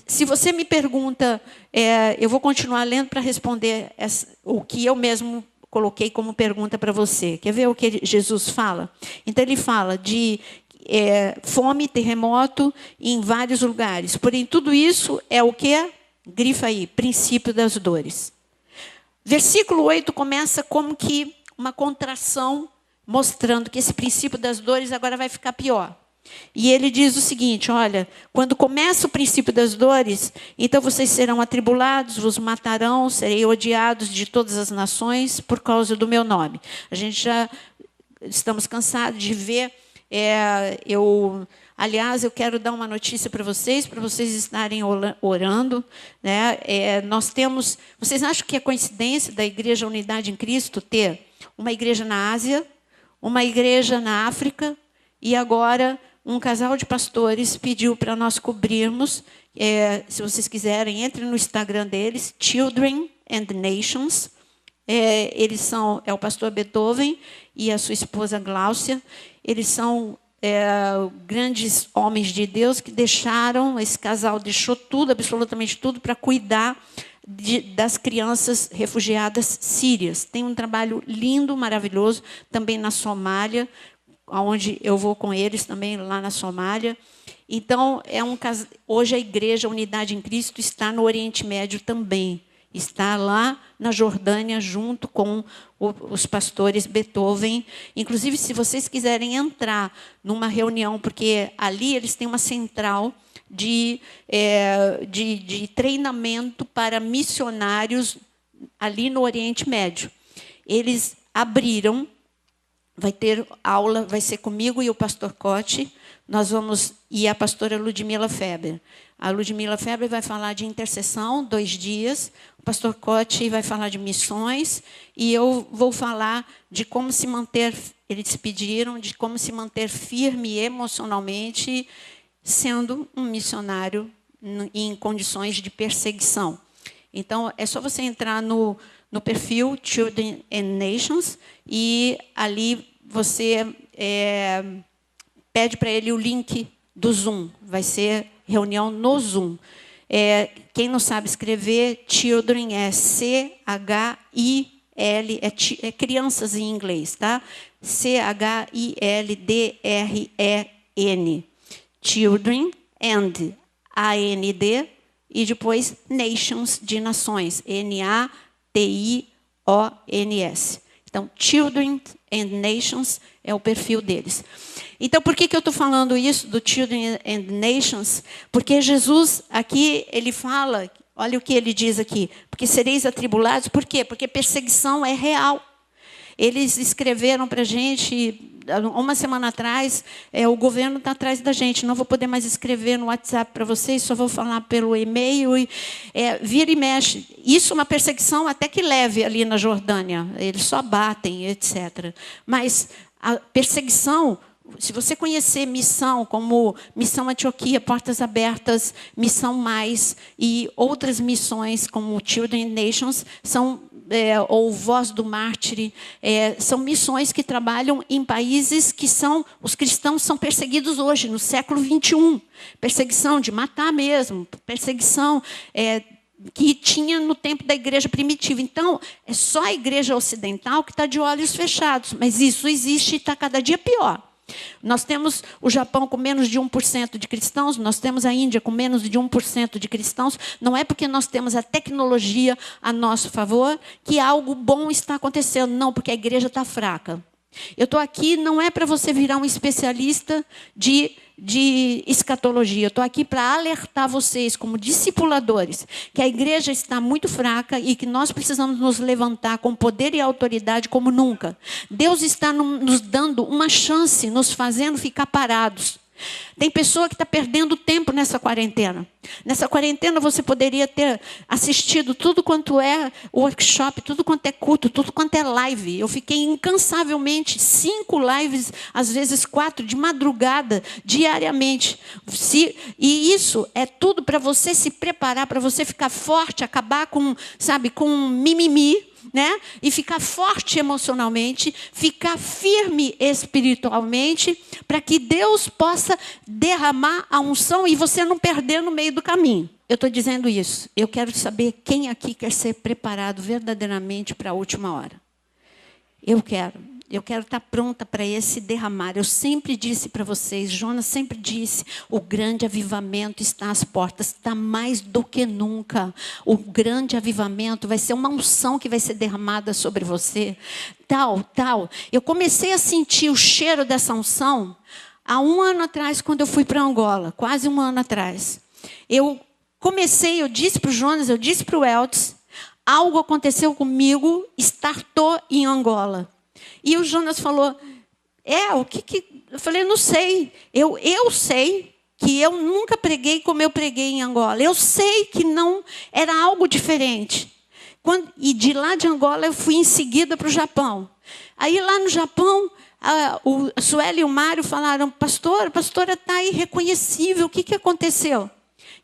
Se você me pergunta, eu vou continuar lendo para responder o que eu mesmo coloquei como pergunta para você. Quer ver o que Jesus fala? Então, ele fala de fome, terremoto em vários lugares. Porém, tudo isso é o quê? Grifa aí, princípio das dores. Versículo 8 começa como que uma contração, mostrando que esse princípio das dores agora vai ficar pior. E ele diz o seguinte: olha, quando começa o princípio das dores, então vocês serão atribulados, vos matarão, serei odiados de todas as nações por causa do meu nome. A gente já estamos cansados de ver. Aliás, eu quero dar uma notícia para vocês estarem orando, né? Vocês acham que é coincidência da Igreja Unidade em Cristo ter uma igreja na Ásia, uma igreja na África, e agora um casal de pastores pediu para nós cobrirmos, se vocês quiserem, entre no Instagram deles, Children and Nations. Eles são o pastor Beethoven e a sua esposa Gláucia. Eles são grandes homens de Deus que esse casal deixou tudo, absolutamente tudo, para cuidar das crianças refugiadas sírias. Tem um trabalho lindo, maravilhoso, também na Somália, onde eu vou com eles também, lá na Somália. Então, hoje a igreja, a Unidade em Cristo, está no Oriente Médio também. Está lá na Jordânia, junto com os pastores Beethoven. Inclusive, se vocês quiserem entrar numa reunião, porque ali eles têm uma central de treinamento para missionários ali no Oriente Médio. Eles abriram, vai ter aula, vai ser comigo e o pastor Cote, e a pastora Ludmila Feber. A Ludmila Feber vai falar de intercessão, 2 dias. O pastor Cote vai falar de missões. E eu vou falar de como se manter, eles pediram, de como se manter firme emocionalmente, sendo um missionário em condições de perseguição. Então, é só você entrar no perfil Children and Nations, e ali você pede para ele o link do Zoom. Vai ser reunião no Zoom. Quem não sabe escrever, Children é C-H-I-L, é crianças em inglês, tá? C-H-I-L-D-R-E-N. Children and A-N-D, e depois Nations, de nações, N-A-T-I-O-N-S. Então, Children and Nations é o perfil deles. Então, por que eu estou falando isso do Children and Nations? Porque Jesus, aqui, ele fala, olha o que ele diz aqui, porque sereis atribulados. Por quê? Porque perseguição é real. Eles escreveram para a gente, uma semana atrás, o governo está atrás da gente, não vou poder mais escrever no WhatsApp para vocês, só vou falar pelo e-mail. Vira e mexe. Isso é uma perseguição até que leve ali na Jordânia. Eles só batem, etc. Mas a perseguição, se você conhecer missão, como Missão Antioquia, Portas Abertas, Missão Mais, e outras missões, como Children Nations, ou Voz do Mártir, são missões que trabalham em países que os cristãos são perseguidos hoje, no século XXI. Perseguição de matar mesmo, perseguição que tinha no tempo da igreja primitiva. Então, é só a igreja ocidental que está de olhos fechados, mas isso existe e está cada dia pior. Nós temos o Japão com menos de 1% de cristãos, nós temos a Índia com menos de 1% de cristãos. Não é porque nós temos a tecnologia a nosso favor que algo bom está acontecendo. Não, porque a igreja está fraca. Eu estou aqui não é para você virar um especialista de escatologia. Eu estou aqui para alertar vocês, como discipuladores, que a igreja está muito fraca e que nós precisamos nos levantar com poder e autoridade como nunca. Deus está nos dando uma chance, nos fazendo ficar parados. Tem pessoa que está perdendo tempo nessa quarentena. Nessa quarentena você poderia ter assistido tudo quanto é workshop, tudo quanto é culto, tudo quanto é live. Eu fiquei incansavelmente 5 lives, às vezes 4, de madrugada, diariamente. E isso é tudo para você se preparar, para você ficar forte, acabar com mimimi, né? E ficar forte emocionalmente, ficar firme espiritualmente, para que Deus possa derramar a unção e você não perder no meio do caminho. Eu estou dizendo isso. Eu quero saber quem aqui quer ser preparado verdadeiramente para a última hora. Eu quero estar pronta para esse derramar. Eu sempre disse para vocês, Jonas sempre disse, o grande avivamento está às portas, está mais do que nunca. O grande avivamento vai ser uma unção que vai ser derramada sobre você. Tal. Eu comecei a sentir o cheiro dessa unção há 1 ano atrás, quando eu fui para Angola, quase 1 ano atrás. Eu disse para o Jonas, eu disse para o Eltz, algo aconteceu comigo, startou em Angola. E o Jonas falou, o que... Eu falei, não sei. Eu sei que eu nunca preguei como eu preguei em Angola. Eu sei que não era algo diferente. E de lá de Angola eu fui em seguida para o Japão. Aí lá no Japão, o Sueli e o Mário falaram, pastora está irreconhecível, o que aconteceu?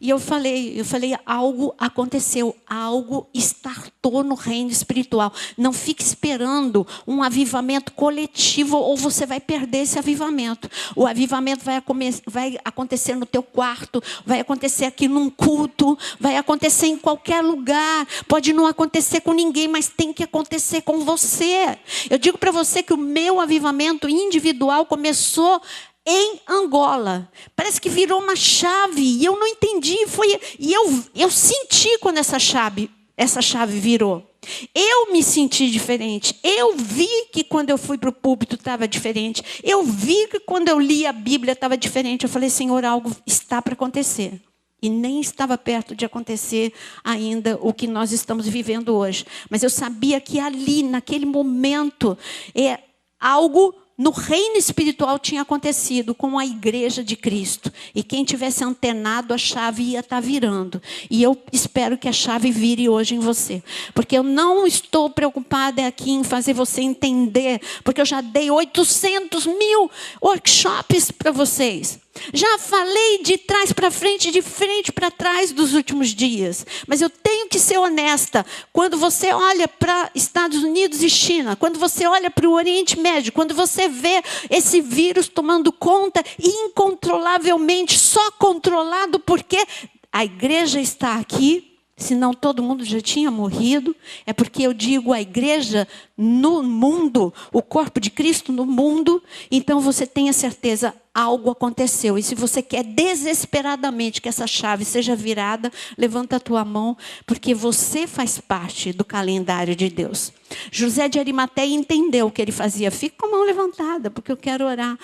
E eu falei, algo aconteceu, algo startou no reino espiritual. Não fique esperando um avivamento coletivo ou você vai perder esse avivamento. O avivamento vai acontecer no teu quarto, vai acontecer aqui num culto, vai acontecer em qualquer lugar. Pode não acontecer com ninguém, mas tem que acontecer com você. Eu digo para você que o meu avivamento individual começou em Angola. Parece que virou uma chave e eu não entendi. Eu senti quando essa chave virou. Eu me senti diferente. Eu vi que quando eu fui para o púlpito estava diferente. Eu vi que quando eu li a Bíblia estava diferente. Eu falei, Senhor, algo está para acontecer. E nem estava perto de acontecer ainda o que nós estamos vivendo hoje. Mas eu sabia que ali, naquele momento, algo no reino espiritual tinha acontecido com a igreja de Cristo. E quem tivesse antenado, a chave ia estar virando. E eu espero que a chave vire hoje em você. Porque eu não estou preocupada aqui em fazer você entender. Porque eu já dei 800 mil workshops para vocês. Já falei de trás para frente, de frente para trás dos últimos dias. Mas eu tenho que ser honesta. Quando você olha para Estados Unidos e China, quando você olha para o Oriente Médio, quando você vê esse vírus tomando conta incontrolavelmente, só controlado porque a igreja está aqui, senão todo mundo já tinha morrido. É porque eu digo a igreja no mundo, o corpo de Cristo no mundo. Então você tenha certeza, algo aconteceu. E se você quer desesperadamente que essa chave seja virada, levanta a tua mão, porque você faz parte do calendário de Deus. José de Arimateia entendeu o que ele fazia. Fica com a mão levantada, porque eu quero orar.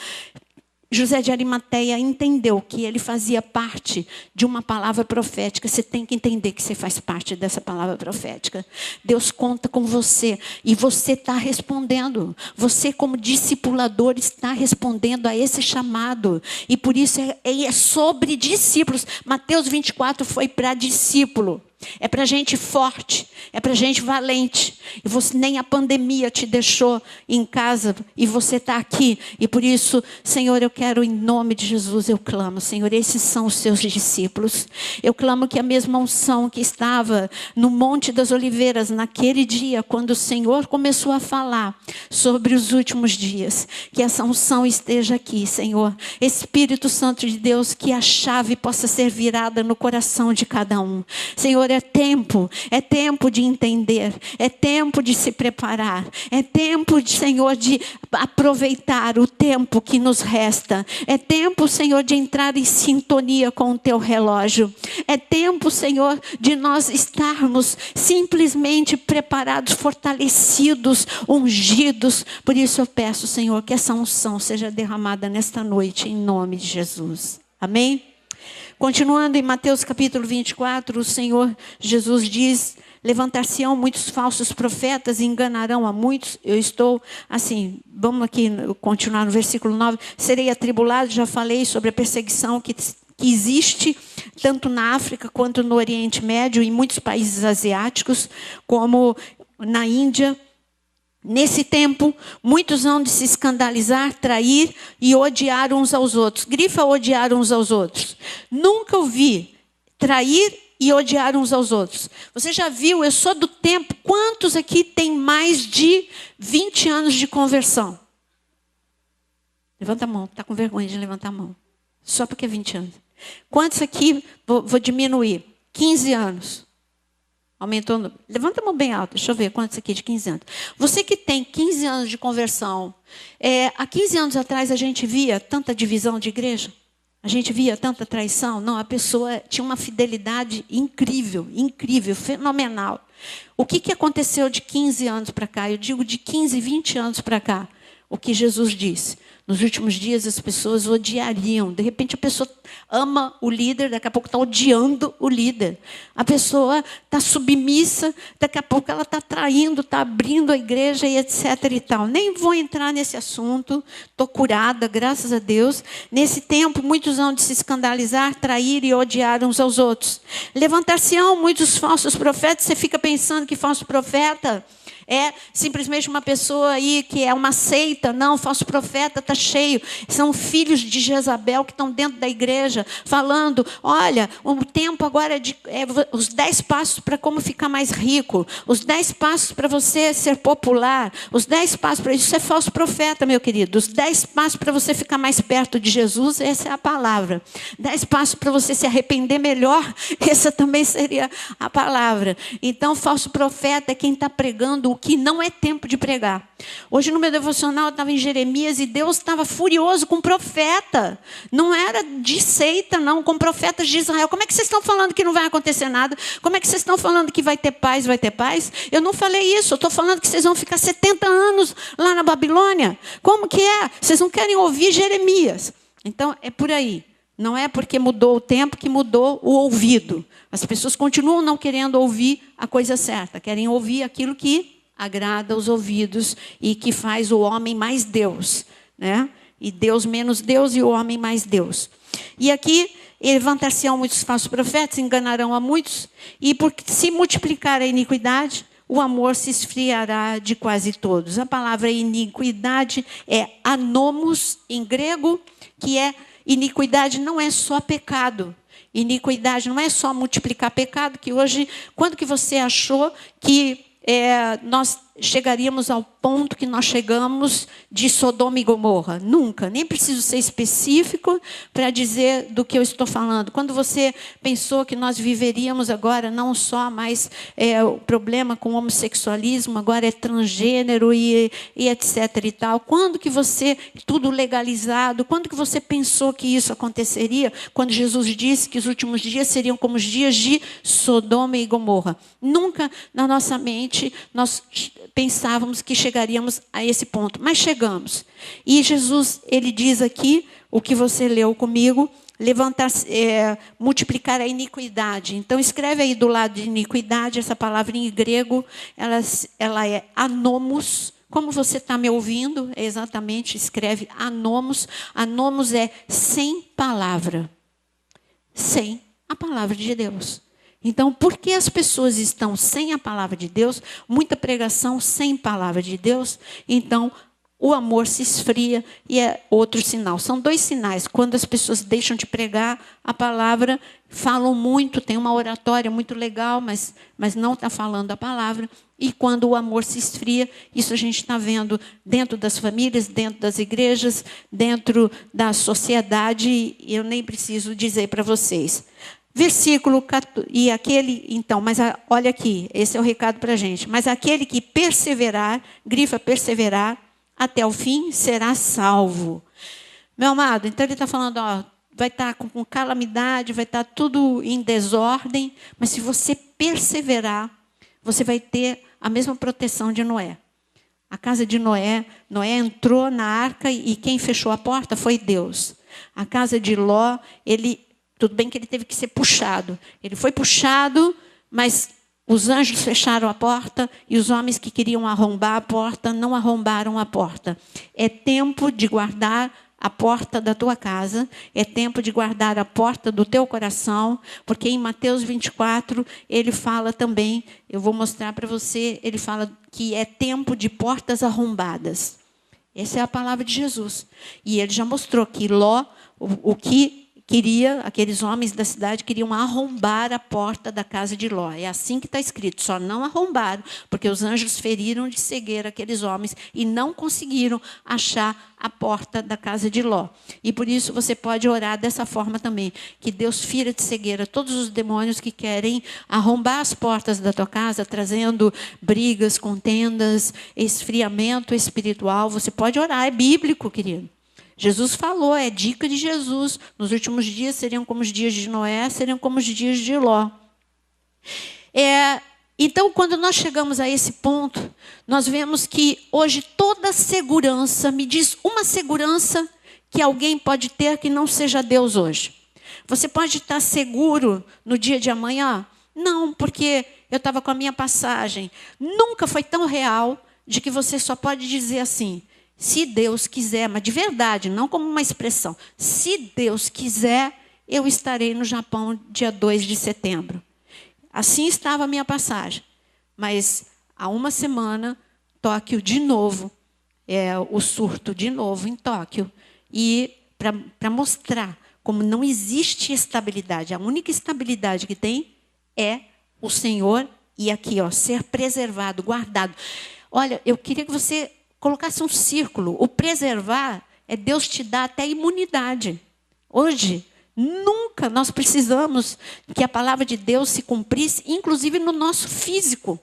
José de Arimateia entendeu que ele fazia parte de uma palavra profética. Você tem que entender que você faz parte dessa palavra profética. Deus conta com você e você está respondendo. Você, como discipulador, está respondendo a esse chamado. E por isso é sobre discípulos. Mateus 24 foi para discípulo. É para gente forte, é para gente valente. E você, nem a pandemia te deixou em casa e você está aqui. E por isso, Senhor, eu quero em nome de Jesus, eu clamo, Senhor, esses são os seus discípulos. Eu clamo que a mesma unção que estava no Monte das Oliveiras naquele dia, quando o Senhor começou a falar sobre os últimos dias, que essa unção esteja aqui, Senhor. Espírito Santo de Deus, que a chave possa ser virada no coração de cada um. Senhor, é tempo de entender, é tempo de se preparar, é tempo, Senhor, de aproveitar o tempo que nos resta, é tempo, Senhor, de entrar em sintonia com o teu relógio, é tempo, Senhor, de nós estarmos simplesmente preparados, fortalecidos, ungidos. Por isso eu peço, Senhor, que essa unção seja derramada nesta noite, em nome de Jesus. Amém? Continuando em Mateus capítulo 24, o Senhor Jesus diz, levantar-se-ão muitos falsos profetas e enganarão a muitos. Eu estou assim, vamos aqui continuar no versículo 9. Serei atribulado, já falei sobre a perseguição que existe tanto na África quanto no Oriente Médio, em muitos países asiáticos, como na Índia. Nesse tempo, muitos hão de se escandalizar, trair e odiar uns aos outros. Grifa odiar uns aos outros. Nunca ouvi trair e odiar uns aos outros. Você já viu, eu sou do tempo, quantos aqui tem mais de 20 anos de conversão? Levanta a mão, está com vergonha de levantar a mão. Só porque é 20 anos. Quantos aqui, vou diminuir, 15 anos? Aumentou. Levanta a mão bem alta. Deixa eu ver quantos aqui de 15 anos. Você que tem 15 anos de conversão. Há 15 anos atrás a gente via tanta divisão de igreja. A gente via tanta traição. Não, a pessoa tinha uma fidelidade incrível, fenomenal. O que aconteceu de 15 anos para cá? Eu digo de 15, 20 anos para cá. O que Jesus disse. Nos últimos dias as pessoas odiariam. De repente a pessoa ama o líder, daqui a pouco está odiando o líder. A pessoa está submissa, daqui a pouco ela está traindo, está abrindo a igreja e etc. e tal. Nem vou entrar nesse assunto, estou curada, graças a Deus. Nesse tempo muitos hão de se escandalizar, trair e odiar uns aos outros. Levantar-se-ão muitos falsos profetas. Você fica pensando que falso profeta É simplesmente uma pessoa aí que é uma seita. Não, falso profeta está cheio. São filhos de Jezabel que estão dentro da igreja falando, olha, o tempo agora é os 10 passos para como ficar mais rico, os 10 passos para você ser popular, os 10 passos para isso é falso profeta, meu querido. Os 10 passos para você ficar mais perto de Jesus, essa é a palavra. 10 passos para você se arrepender melhor, essa também seria a palavra. Então, falso profeta é quem está pregando o que não é tempo de pregar. Hoje no meu devocional eu estava em Jeremias e Deus estava furioso com o profeta. Não era de seita, não, com profetas de Israel. Como é que vocês estão falando que não vai acontecer nada? Como é que vocês estão falando que vai ter paz, vai ter paz? Eu não falei isso, eu estou falando que vocês vão ficar 70 anos lá na Babilônia. Como que é? Vocês não querem ouvir Jeremias. Então, é por aí. Não é porque mudou o tempo que mudou o ouvido. As pessoas continuam não querendo ouvir a coisa certa. Querem ouvir aquilo que agrada os ouvidos e que faz o homem mais Deus, né? E Deus menos Deus e o homem mais Deus. E aqui, levantar-se-ão muitos falsos profetas, enganarão a muitos, e porque se multiplicar a iniquidade, o amor se esfriará de quase todos. A palavra iniquidade é anomos em grego, que é iniquidade não é só pecado. Iniquidade não é só multiplicar pecado, que hoje, quando que você achou que nós chegaríamos ao ponto que nós chegamos de Sodoma e Gomorra? Nunca, nem preciso ser específico para dizer do que eu estou falando. Quando você pensou que nós viveríamos agora não só mais o problema com o homossexualismo, agora é transgênero e etc. e tal. Quando que você, tudo legalizado, quando que você pensou que isso aconteceria? Quando Jesus disse que os últimos dias seriam como os dias de Sodoma e Gomorra. Nunca na nossa mente nós pensávamos que chegaríamos a esse ponto, mas chegamos. E Jesus, ele diz aqui, o que você leu comigo, multiplicar a iniquidade. Então, escreve aí do lado de iniquidade, essa palavra em grego, ela é anomos. Como você está me ouvindo, exatamente, escreve anomos. Anomos é sem palavra. Sem a palavra de Deus. Então, por que as pessoas estão sem a palavra de Deus, muita pregação sem palavra de Deus, então o amor se esfria e é outro sinal. São 2 sinais. Quando as pessoas deixam de pregar a palavra, falam muito, tem uma oratória muito legal, mas não está falando a palavra. E quando o amor se esfria, isso a gente está vendo dentro das famílias, dentro das igrejas, dentro da sociedade, e eu nem preciso dizer para vocês. Versículo 14, e aquele, então, olha aqui, esse é o recado para a gente. Mas aquele que perseverar, grifa perseverar, até o fim, será salvo. Meu amado, então ele está falando, vai estar com calamidade, vai estar tudo em desordem, mas se você perseverar, você vai ter a mesma proteção de Noé. A casa de Noé entrou na arca e quem fechou a porta foi Deus. A casa de Ló, tudo bem que ele teve que ser puxado. Ele foi puxado, mas os anjos fecharam a porta e os homens que queriam arrombar a porta não arrombaram a porta. É tempo de guardar a porta da tua casa, é tempo de guardar a porta do teu coração, porque em Mateus 24, ele fala também, eu vou mostrar para você, ele fala que é tempo de portas arrombadas. Essa é a palavra de Jesus. E ele já mostrou que Ló, o que aqueles homens da cidade queriam arrombar a porta da casa de Ló. É assim que está escrito, só não arrombaram, porque os anjos feriram de cegueira aqueles homens e não conseguiram achar a porta da casa de Ló. E por isso você pode orar dessa forma também, que Deus fira de cegueira todos os demônios que querem arrombar as portas da tua casa, trazendo brigas, contendas, esfriamento espiritual. Você pode orar, é bíblico, querido. Jesus falou, é dica de Jesus. Nos últimos dias seriam como os dias de Noé, seriam como os dias de Ló. Então, quando nós chegamos a esse ponto, nós vemos que hoje toda segurança, me diz uma segurança que alguém pode ter que não seja Deus hoje. Você pode estar seguro no dia de amanhã? Não, porque eu estava com a minha passagem. Nunca foi tão real de que você só pode dizer assim, se Deus quiser, mas de verdade, não como uma expressão. Se Deus quiser, eu estarei no Japão dia 2 de setembro. Assim estava a minha passagem. Mas há uma semana, Tóquio de novo, o surto de novo em Tóquio. E para mostrar como não existe estabilidade, a única estabilidade que tem é o Senhor e aqui, ser preservado, guardado. Olha, eu queria que você colocasse um círculo. O preservar é Deus te dar até imunidade. Hoje, nunca nós precisamos que a palavra de Deus se cumprisse, inclusive no nosso físico.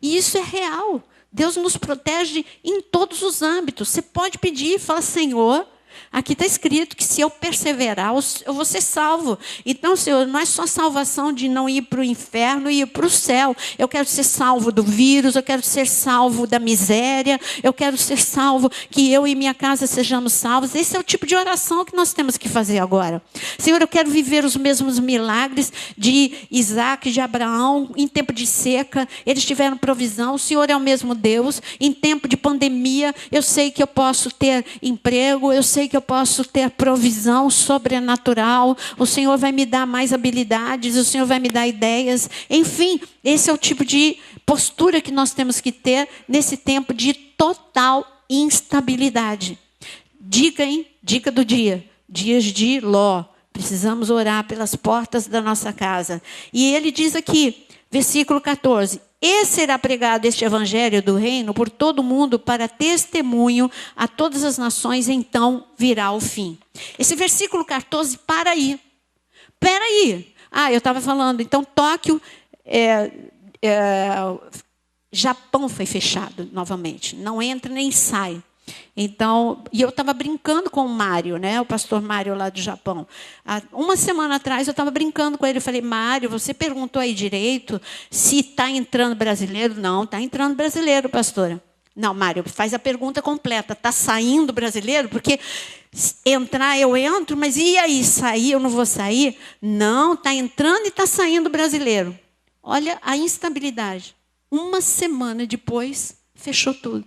E isso é real. Deus nos protege em todos os âmbitos. Você pode pedir e falar, Senhor, aqui está escrito que se eu perseverar, eu vou ser salvo. Então, Senhor, não é só salvação de não ir para o inferno e ir para o céu. Eu quero ser salvo do vírus, eu quero ser salvo da miséria, eu quero ser salvo, que eu e minha casa sejamos salvos. Esse é o tipo de oração que nós temos que fazer agora. Senhor, eu quero viver os mesmos milagres de Isaac, de Abraão, em tempo de seca. Eles tiveram provisão, o Senhor é o mesmo Deus. Em tempo de pandemia, eu sei que eu posso ter emprego, eu sei que eu posso ter provisão sobrenatural, o Senhor vai me dar mais habilidades, o Senhor vai me dar ideias. Enfim, esse é o tipo de postura que nós temos que ter nesse tempo de total instabilidade. Dica do dia, dias de Ló. Precisamos orar pelas portas da nossa casa. E ele diz aqui, versículo 14, e será pregado este evangelho do reino por todo o mundo para testemunho a todas as nações, então virá o fim. Esse versículo 14, para aí. Espera aí. Eu estava falando, então Tóquio, Japão foi fechado novamente. Não entra nem sai. Então, e eu estava brincando com o Mário, né, o pastor Mário lá do Japão. Uma semana atrás eu estava brincando com ele. Eu falei, Mário, você perguntou aí direito se está entrando brasileiro? Não, está entrando brasileiro, pastora. Não, Mário, faz a pergunta completa. Está saindo brasileiro? Porque entrar eu entro, mas e aí, sair eu não vou sair? Não, está entrando e está saindo brasileiro. Olha a instabilidade. Uma semana depois, fechou tudo.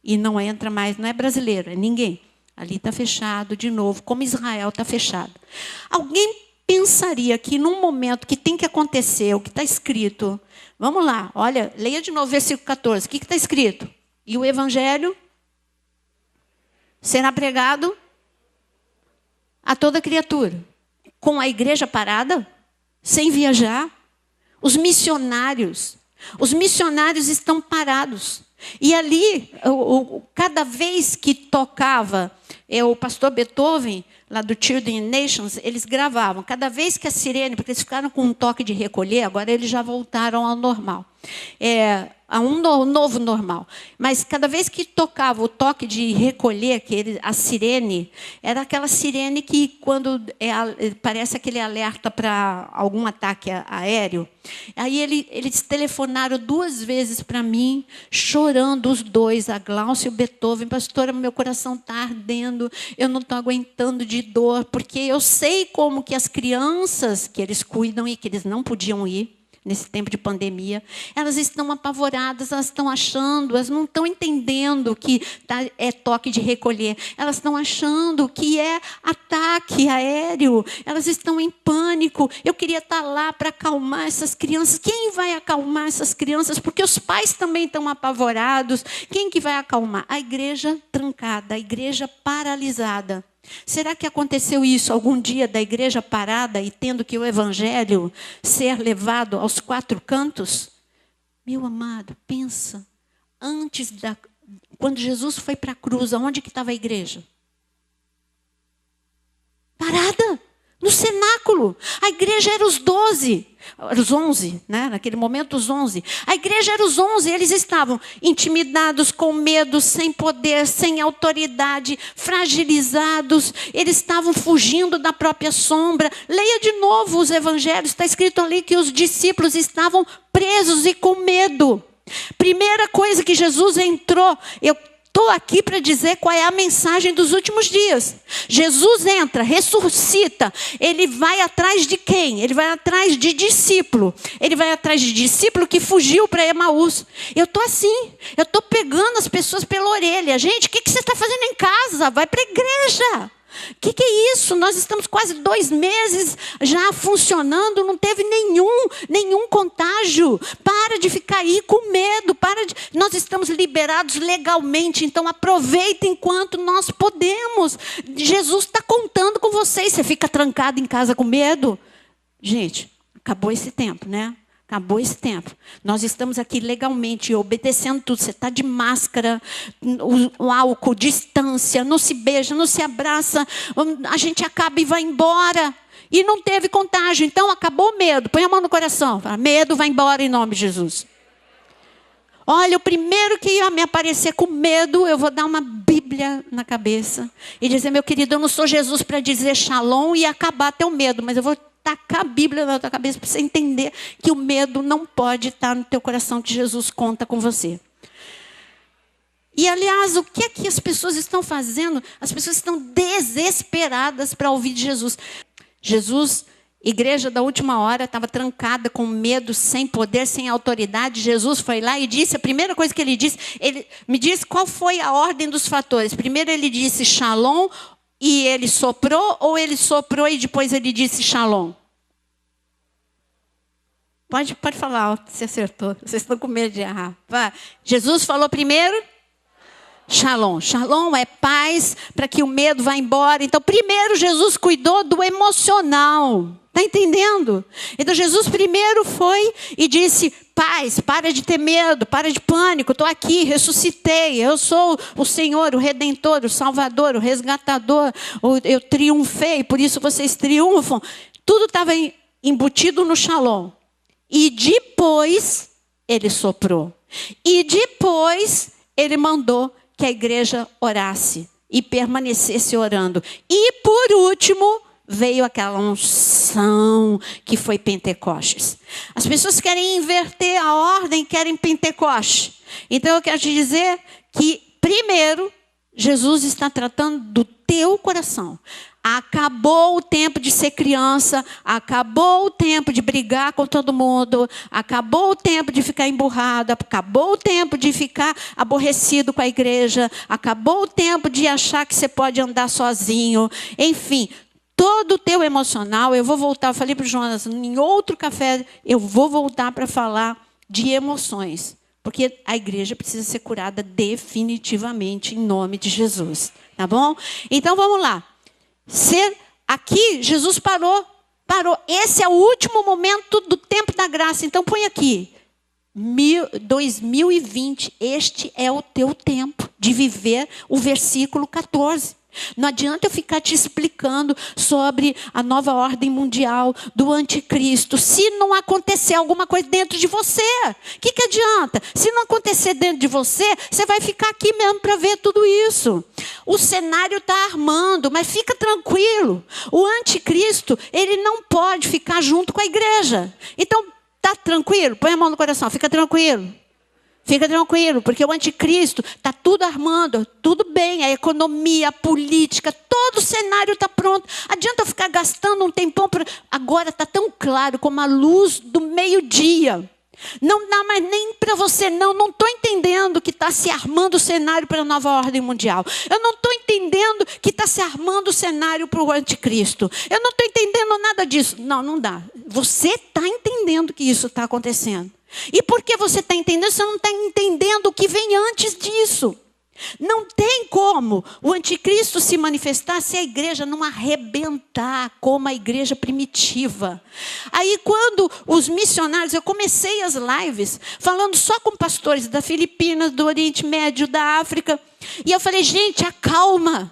E não entra mais, não é brasileiro, é ninguém. Ali está fechado de novo, como Israel está fechado. Alguém pensaria que num momento que tem que acontecer, o que está escrito... Vamos lá, olha, leia de novo o versículo 14. O que está escrito? E o evangelho será pregado a toda criatura. Com a igreja parada, sem viajar. Os missionários estão parados. E ali, cada vez que tocava, o pastor Beethoven, lá do Children Nations, eles gravavam. Cada vez que a sirene, porque eles ficaram com um toque de recolher, agora eles já voltaram ao normal. A um novo normal. Mas cada vez que tocava o toque de recolher, a sirene, era aquela sirene que, quando parece aquele alerta para algum ataque aéreo, aí eles telefonaram 2 vezes para mim, chorando os dois, a Glaucia e o Beethoven. Pastora, meu coração está ardendo, eu não estou aguentando de dor, porque eu sei como que as crianças que eles cuidam e que eles não podiam ir, nesse tempo de pandemia, elas estão apavoradas, elas estão achando, elas não estão entendendo que é toque de recolher, elas estão achando que é ataque aéreo, elas estão em pânico. Eu queria estar lá para acalmar essas crianças. Quem vai acalmar essas crianças? Porque os pais também estão apavorados. Quem que vai acalmar? A igreja trancada, a igreja paralisada. Será que aconteceu isso algum dia da igreja parada e tendo que o evangelho ser levado aos 4 cantos? Meu amado, pensa, quando Jesus foi para a cruz, aonde que estava a igreja? Parada, no cenáculo. A igreja era os 11, né? Naquele momento os 11. A igreja era os 11, eles estavam intimidados, com medo, sem poder, sem autoridade, fragilizados. Eles estavam fugindo da própria sombra. Leia de novo os evangelhos, está escrito ali que os discípulos estavam presos e com medo. Primeira coisa que Jesus entrou, eu estou aqui para dizer qual é a mensagem dos últimos dias. Jesus entra, ressuscita. Ele vai atrás de quem? Ele vai atrás de discípulo. Ele vai atrás de discípulo que fugiu para Emaús. Eu estou assim. Eu estou pegando as pessoas pela orelha. Gente, o que você está fazendo em casa? Vai para a igreja. Que é isso? Nós estamos quase 2 meses já funcionando, não teve nenhum contágio. Para de ficar aí com medo. Nós estamos liberados legalmente, então aproveita enquanto nós podemos. Jesus está contando com vocês. Você fica trancado em casa com medo? Gente, acabou esse tempo, né? Acabou esse tempo. Nós estamos aqui legalmente, obedecendo tudo. Você está de máscara, o álcool, distância, não se beija, não se abraça. A gente acaba e vai embora. E não teve contágio. Então, acabou o medo. Põe a mão no coração. Fala, medo, vai embora em nome de Jesus. Olha, o primeiro que ia me aparecer com medo, eu vou dar uma Bíblia na cabeça. E dizer, meu querido, eu não sou Jesus para dizer shalom e acabar teu medo. Mas eu vou tacar a Bíblia na tua cabeça para você entender que o medo não pode estar no teu coração, que Jesus conta com você. E, aliás, o que é que as pessoas estão fazendo? As pessoas estão desesperadas para ouvir de Jesus. Jesus, igreja da última hora, estava trancada com medo, sem poder, sem autoridade. Jesus foi lá e disse, a primeira coisa que ele disse, ele me disse qual foi a ordem dos fatores. Primeiro ele disse shalom, e ele soprou, ou ele soprou e depois ele disse shalom? Pode falar alto, se acertou. Vocês estão com medo de errar. Vai. Jesus falou primeiro? Shalom. Shalom é paz, para que o medo vá embora. Então, primeiro Jesus cuidou do emocional. Está entendendo? Então, Jesus primeiro foi e disse, paz, para de ter medo, para de pânico. Estou aqui, ressuscitei. Eu sou o Senhor, o Redentor, o Salvador, o Resgatador. Eu triunfei, por isso vocês triunfam. Tudo estava embutido no shalom. E depois, ele soprou. E depois, ele mandou que a igreja orasse e permanecesse orando. E por último, veio aquela unção que foi Pentecostes. As pessoas querem inverter a ordem, querem Pentecoste. Então eu quero te dizer que, primeiro, Jesus está tratando do teu coração. Acabou o tempo de ser criança, acabou o tempo de brigar com todo mundo, acabou o tempo de ficar emburrado, acabou o tempo de ficar aborrecido com a igreja, acabou o tempo de achar que você pode andar sozinho, enfim, todo o teu emocional. Eu vou voltar, eu falei para o Jonas, em outro café, eu vou voltar para falar de emoções, porque a igreja precisa ser curada definitivamente em nome de Jesus, tá bom? Então vamos lá. Aqui, Jesus parou. Esse é o último momento do tempo da graça. Então, põe aqui. 2020, este é o teu tempo de viver o versículo 14. Não adianta eu ficar te explicando sobre a nova ordem mundial do anticristo, se não acontecer alguma coisa dentro de você. O que adianta? Se não acontecer dentro de você, você vai ficar aqui mesmo para ver tudo isso. O cenário está armando, mas fica tranquilo. O anticristo, ele não pode ficar junto com a igreja. Então, está tranquilo? Põe a mão no coração, fica tranquilo. Fica tranquilo, porque o anticristo está tudo armando, tudo bem, a economia, a política, todo o cenário está pronto. Adianta eu ficar gastando um tempão, agora está tão claro como a luz do meio-dia. Não dá mais nem para você, não estou entendendo que está se armando o cenário para a nova ordem mundial. Eu não estou entendendo que está se armando o cenário para o anticristo. Eu não estou entendendo nada disso. Não dá. Você está entendendo que isso está acontecendo. E porque você está entendendo, você não está entendendo o que vem antes disso. Não tem como o anticristo se manifestar se a igreja não arrebentar como a igreja primitiva. Aí quando os missionários, eu comecei as lives falando só com pastores da Filipinas, do Oriente Médio, da África. E eu falei, gente, acalma.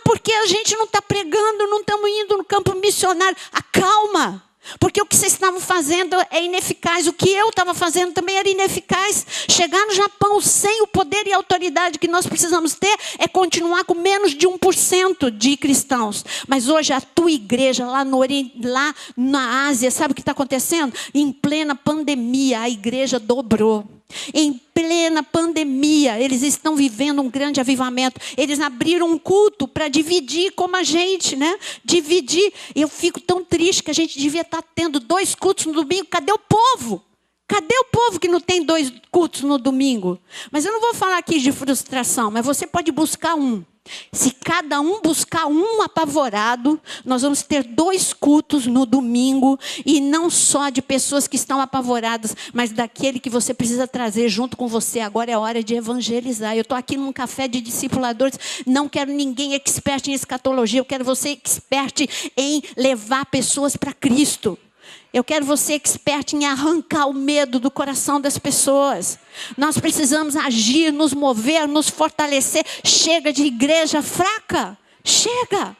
Porque a gente não está pregando, não estamos indo no campo missionário. Acalma. Porque o que vocês estavam fazendo é ineficaz. O que eu estava fazendo também era ineficaz. Chegar no Japão sem o poder e a autoridade que nós precisamos ter é continuar com menos de 1% de cristãos. Mas hoje a tua igreja lá no Oriente, lá na Ásia, sabe o que está acontecendo? Em plena pandemia, a igreja dobrou. Em plena pandemia, eles estão vivendo um grande avivamento. Eles abriram um culto para dividir como a gente, né? Dividir. Eu fico tão triste que a gente devia estar tendo 2 cultos no domingo. Cadê o povo? Cadê o povo que não tem 2 cultos no domingo? Mas eu não vou falar aqui de frustração, mas você pode buscar um. Se cada um buscar um apavorado, nós vamos ter 2 cultos no domingo, e não só de pessoas que estão apavoradas, mas daquele que você precisa trazer junto com você. Agora é hora de evangelizar. Eu estou aqui num café de discipuladores, não quero ninguém expert em escatologia, eu quero você expert em levar pessoas para Cristo. Eu quero você expert em arrancar o medo do coração das pessoas. Nós precisamos agir, nos mover, nos fortalecer. Chega de igreja fraca. Chega.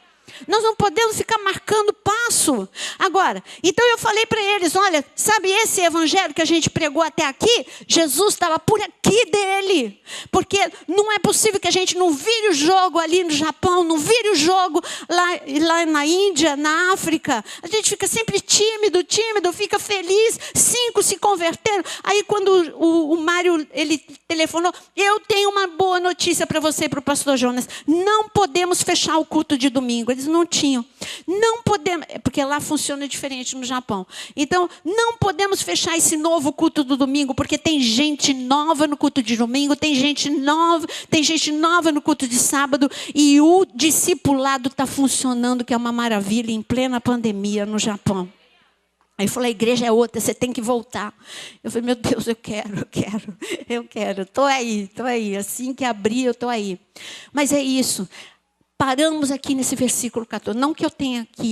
Nós não podemos ficar marcando passo. Agora, então eu falei para eles, olha, sabe esse evangelho que a gente pregou até aqui? Jesus estava por aqui dele. Porque não é possível que a gente não vire o jogo ali no Japão, não vire o jogo lá na Índia, na África. A gente fica sempre tímido, fica feliz. 5 se converteram. Aí quando o Mário, ele telefonou, eu tenho uma boa notícia para você e para o pastor Jonas. Não podemos fechar o culto de domingo. Eles não tinham. Não podemos, porque lá funciona diferente no Japão. Então, não podemos fechar esse novo culto do domingo, porque tem gente nova no culto de domingo, tem gente nova no culto de sábado, e o discipulado está funcionando, que é uma maravilha, em plena pandemia no Japão. Aí eu falei, a igreja é outra, você tem que voltar. Eu falei, meu Deus, eu quero. Estou aí. Assim que abrir, eu estou aí. Mas é isso. Paramos aqui nesse versículo 14. Não que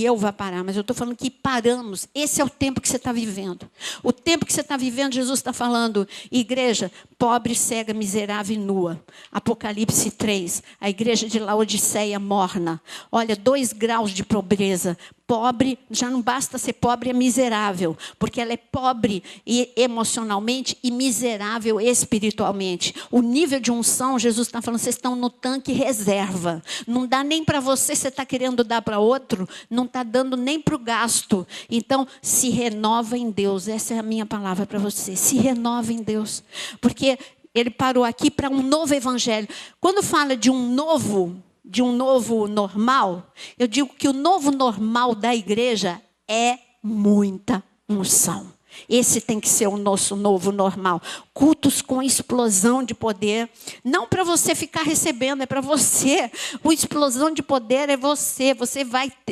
eu vá parar, mas eu estou falando que paramos. Esse é o tempo que você está vivendo. O tempo que você está vivendo, Jesus está falando, igreja, pobre, cega, miserável e nua. Apocalipse 3, a igreja de Laodiceia morna. Olha, 2 graus de pobreza. Pobre, já não basta ser pobre, é miserável. Porque ela é pobre emocionalmente e miserável espiritualmente. O nível de unção, Jesus está falando, vocês estão no tanque reserva. Não dá nem para você está querendo dar para outro, não está dando nem para o gasto. Então, se renova em Deus. Essa é a minha palavra para você. Se renova em Deus. Porque ele parou aqui para um novo evangelho. Quando fala de um novo normal, eu digo que o novo normal da igreja é muita unção. Esse tem que ser o nosso novo normal. Cultos com explosão de poder. Não para você ficar recebendo, é para você. A explosão de poder é você.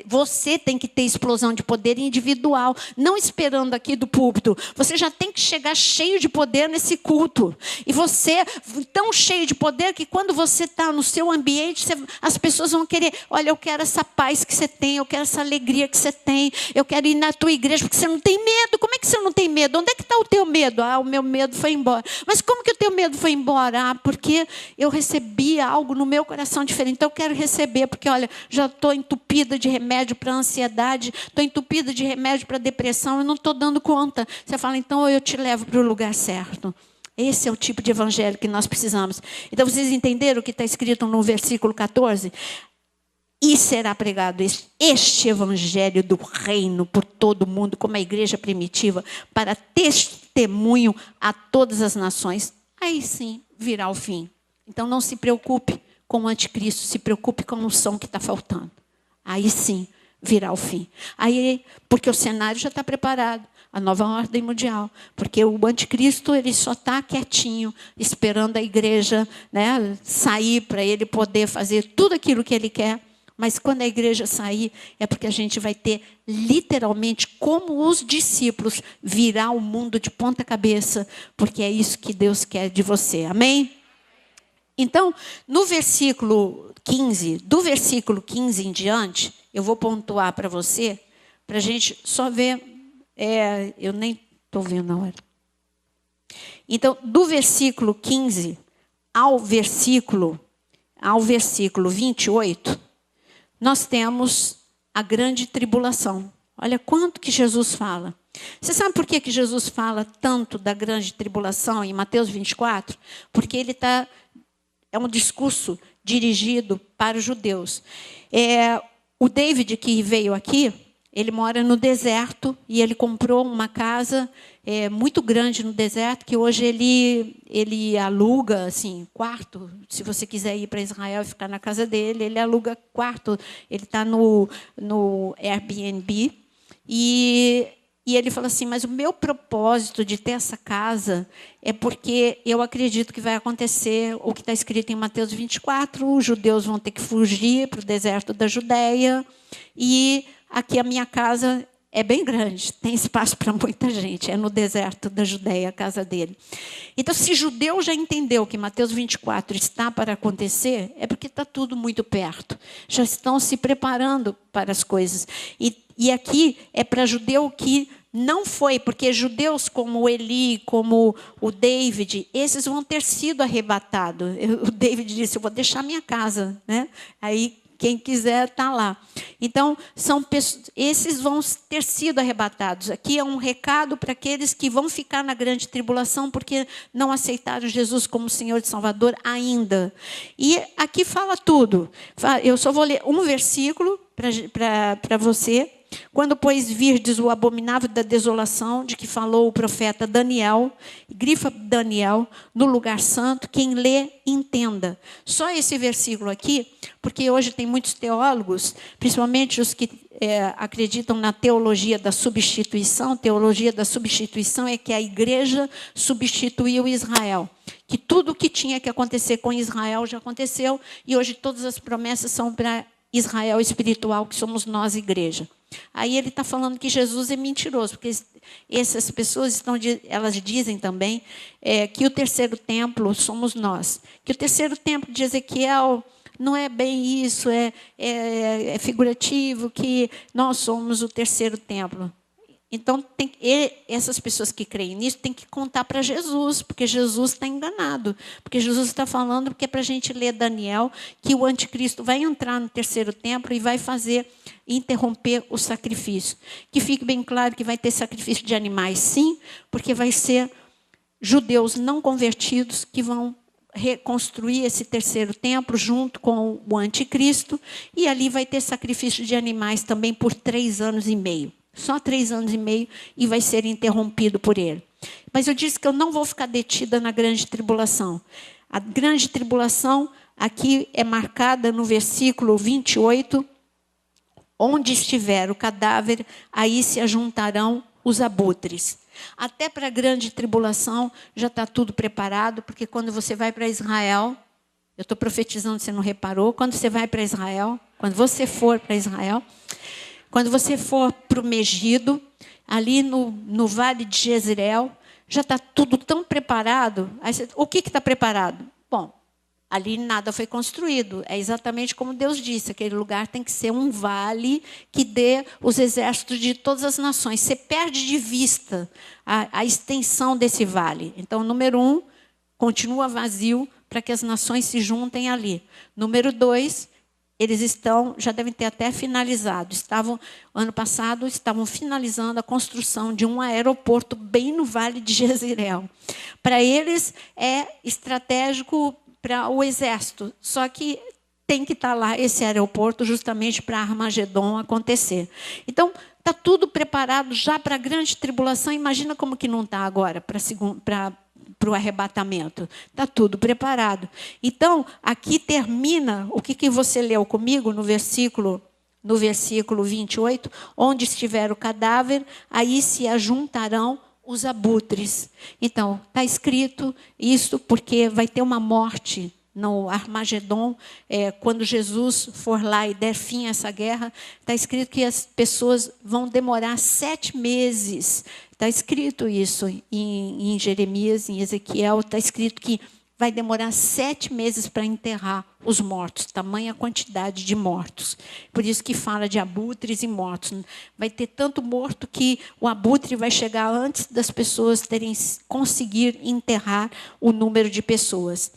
Você tem que ter explosão de poder individual. Não esperando aqui do púlpito. Você já tem que chegar cheio de poder nesse culto. E você, tão cheio de poder, que quando você está no seu ambiente, as pessoas vão querer, olha, eu quero essa paz que você tem, eu quero essa alegria que você tem, eu quero ir na tua igreja, porque você não tem medo. Como é que você não tem medo? Onde é que está o teu medo? O meu medo foi embora. Mas como que o teu medo foi embora? Porque eu recebi algo no meu coração diferente. Então eu quero receber, porque olha, já estou entupida de remédio para ansiedade, estou entupida de remédio para depressão, eu não estou dando conta. Você fala, então eu te levo para o lugar certo. Esse é o tipo de evangelho que nós precisamos. Então vocês entenderam o que está escrito no versículo 14? E será pregado este evangelho do reino por todo o mundo, como a igreja primitiva, para testemunho a todas as nações. Aí sim virá o fim. Então não se preocupe com o anticristo, se preocupe com a unção que está faltando. Aí sim virá o fim. Aí, porque o cenário já está preparado. A nova ordem mundial. Porque o anticristo, ele só está quietinho, esperando a igreja, né, sair para ele poder fazer tudo aquilo que ele quer. Mas quando a igreja sair, é porque a gente vai ter, literalmente, como os discípulos, virar o mundo de ponta cabeça, porque é isso que Deus quer de você. Amém? Então, no versículo 15, do versículo 15 em diante, eu vou pontuar para você, para a gente só ver, eu nem estou vendo a hora. Então, do versículo 15 ao versículo 28, nós temos a grande tribulação. Olha quanto que Jesus fala. Você sabe por que Jesus fala tanto da grande tribulação em Mateus 24? Porque é um discurso dirigido para os judeus. O David, que veio aqui, ele mora no deserto e ele comprou uma casa muito grande no deserto, que hoje ele aluga assim, quarto. Se você quiser ir para Israel e ficar na casa dele, ele aluga quarto. Ele está no Airbnb. E E ele fala assim, mas o meu propósito de ter essa casa é porque eu acredito que vai acontecer o que está escrito em Mateus 24, os judeus vão ter que fugir para o deserto da Judéia, e aqui a minha casa é bem grande, tem espaço para muita gente, é no deserto da Judéia a casa dele. Então, se judeu já entendeu que Mateus 24 está para acontecer, é porque está tudo muito perto. Já estão se preparando para as coisas. E aqui é para judeu que não foi, porque judeus como o Eli, como o David, esses vão ter sido arrebatados. O David disse, eu vou deixar minha casa, né? Aí, quem quiser está lá. Então, esses vão ter sido arrebatados. Aqui é um recado para aqueles que vão ficar na grande tribulação porque não aceitaram Jesus como Senhor e Salvador ainda. E aqui fala tudo. Eu só vou ler um versículo para você. Quando, pois, virdes o abominável da desolação, de que falou o profeta Daniel, grifa Daniel, no lugar santo, quem lê, entenda. Só esse versículo aqui, porque hoje tem muitos teólogos, principalmente os que acreditam na teologia da substituição. Teologia da substituição é que a igreja substituiu Israel. Que tudo o que tinha que acontecer com Israel já aconteceu, e hoje todas as promessas são para Israel espiritual, que somos nós, igreja. Aí ele está falando que Jesus é mentiroso, porque essas pessoas elas dizem também que o terceiro templo somos nós. Que o terceiro templo de Ezequiel não é bem isso, é figurativo, que nós somos o terceiro templo. Então, essas pessoas que creem nisso têm que contar para Jesus, porque Jesus está enganado. Porque Jesus está falando que é para a gente ler Daniel, que o anticristo vai entrar no terceiro templo e vai interromper o sacrifício. Que fique bem claro que vai ter sacrifício de animais, sim, porque vai ser judeus não convertidos que vão reconstruir esse terceiro templo junto com o anticristo, e ali vai ter sacrifício de animais também por 3 anos e meio. Só 3 anos e meio e vai ser interrompido por ele. Mas eu disse que eu não vou ficar detida na grande tribulação. A grande tribulação aqui é marcada no versículo 28. Onde estiver o cadáver, aí se ajuntarão os abutres. Até para a grande tribulação já está tudo preparado, porque quando você vai para Israel, eu estou profetizando, você não reparou, quando você vai para Israel, quando você for para Israel, quando você for para o Megido, ali no Vale de Jezreel, já está tudo tão preparado. Aí o que está preparado? Bom, ali nada foi construído. É exatamente como Deus disse, aquele lugar tem que ser um vale que dê os exércitos de todas as nações. Você perde de vista a extensão desse vale. Então, número 1, continua vazio para que as nações se juntem ali. Número 2, eles já devem ter até finalizado. Ano passado, estavam finalizando a construção de um aeroporto bem no Vale de Jezreel. Para eles, é estratégico para o exército. Só que tem que estar lá esse aeroporto justamente para Armagedon acontecer. Então, está tudo preparado já para a grande tribulação. Imagina como que não está agora para o arrebatamento. Está tudo preparado. Então, aqui termina o que você leu comigo no versículo 28, onde estiver o cadáver, aí se ajuntarão os abutres. Então, está escrito isso porque vai ter uma morte no Armagedon, quando Jesus for lá e der fim a essa guerra, está escrito que as pessoas vão demorar 7 meses. Está escrito isso em Jeremias, em Ezequiel, está escrito que vai demorar 7 meses para enterrar os mortos, tamanha quantidade de mortos. Por isso que fala de abutres e mortos. Vai ter tanto morto que o abutre vai chegar antes das pessoas conseguir enterrar o número de pessoas.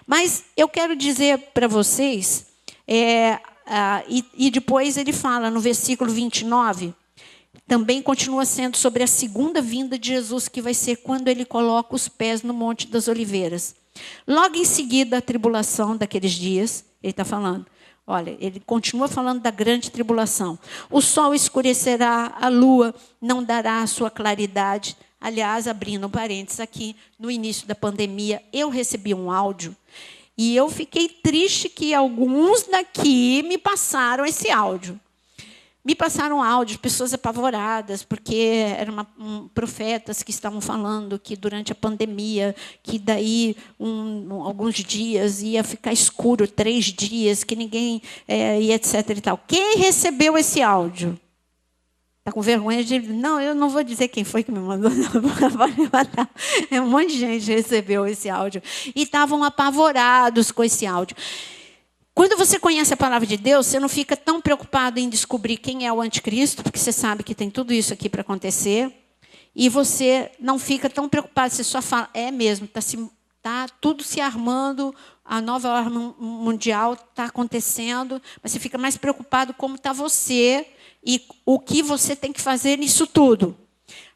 Mas eu quero dizer para vocês, e depois ele fala no versículo 29, também continua sendo sobre a segunda vinda de Jesus, que vai ser quando ele coloca os pés no Monte das Oliveiras. Logo em seguida, a tribulação daqueles dias, ele está falando, olha, ele continua falando da grande tribulação. O sol escurecerá, a lua não dará a sua claridade. Aliás, abrindo um parênteses aqui, no início da pandemia, eu recebi um áudio e eu fiquei triste que alguns daqui me passaram esse áudio. Me passaram áudios, pessoas apavoradas, porque eram profetas que estavam falando que durante a pandemia, que daí alguns dias ia ficar escuro, 3 dias, que ninguém, e etc. E tal. Quem recebeu esse áudio? Está com vergonha de... Não, eu não vou dizer quem foi que me mandou. Não. Um monte de gente recebeu esse áudio. E estavam apavorados com esse áudio. Quando você conhece a palavra de Deus, você não fica tão preocupado em descobrir quem é o anticristo, porque você sabe que tem tudo isso aqui para acontecer. E você não fica tão preocupado, você só fala, é mesmo, está tudo se armando, a nova ordem mundial está acontecendo, mas você fica mais preocupado como está você e o que você tem que fazer nisso tudo.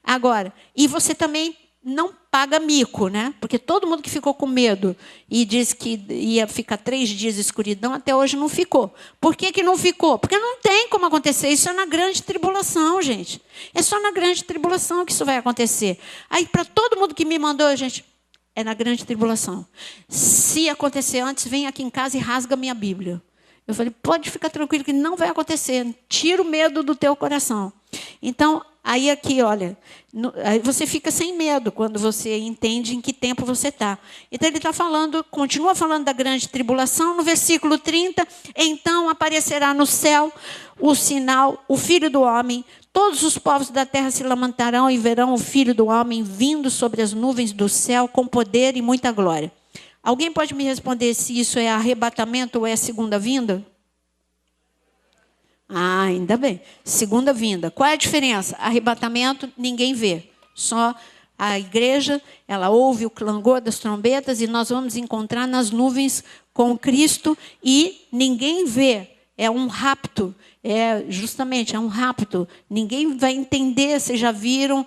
Agora, e você também não paga mico, né? Porque todo mundo que ficou com medo e disse que ia ficar 3 dias de escuridão, até hoje não ficou. Por que não ficou? Porque não tem como acontecer. Isso é na grande tribulação, gente. É só na grande tribulação que isso vai acontecer. Aí, para todo mundo que me mandou, gente, é na grande tribulação. Se acontecer antes, vem aqui em casa e rasga minha Bíblia. Eu falei, pode ficar tranquilo que não vai acontecer. Tira o medo do teu coração. Então, aí aqui, olha, aí você fica sem medo quando você entende em que tempo você está. Então, ele está falando, continua falando da grande tribulação, no versículo 30, então aparecerá no céu o sinal, o Filho do Homem, todos os povos da terra se lamentarão e verão o Filho do Homem vindo sobre as nuvens do céu com poder e muita glória. Alguém pode me responder se isso é arrebatamento ou é a segunda vinda? Ah, ainda bem. Segunda vinda. Qual é a diferença? Arrebatamento, ninguém vê. Só a igreja, ela ouve o clangor das trombetas e nós vamos encontrar nas nuvens com Cristo e ninguém vê. É um rapto. Justamente, é um rapto. Ninguém vai entender. Vocês já viram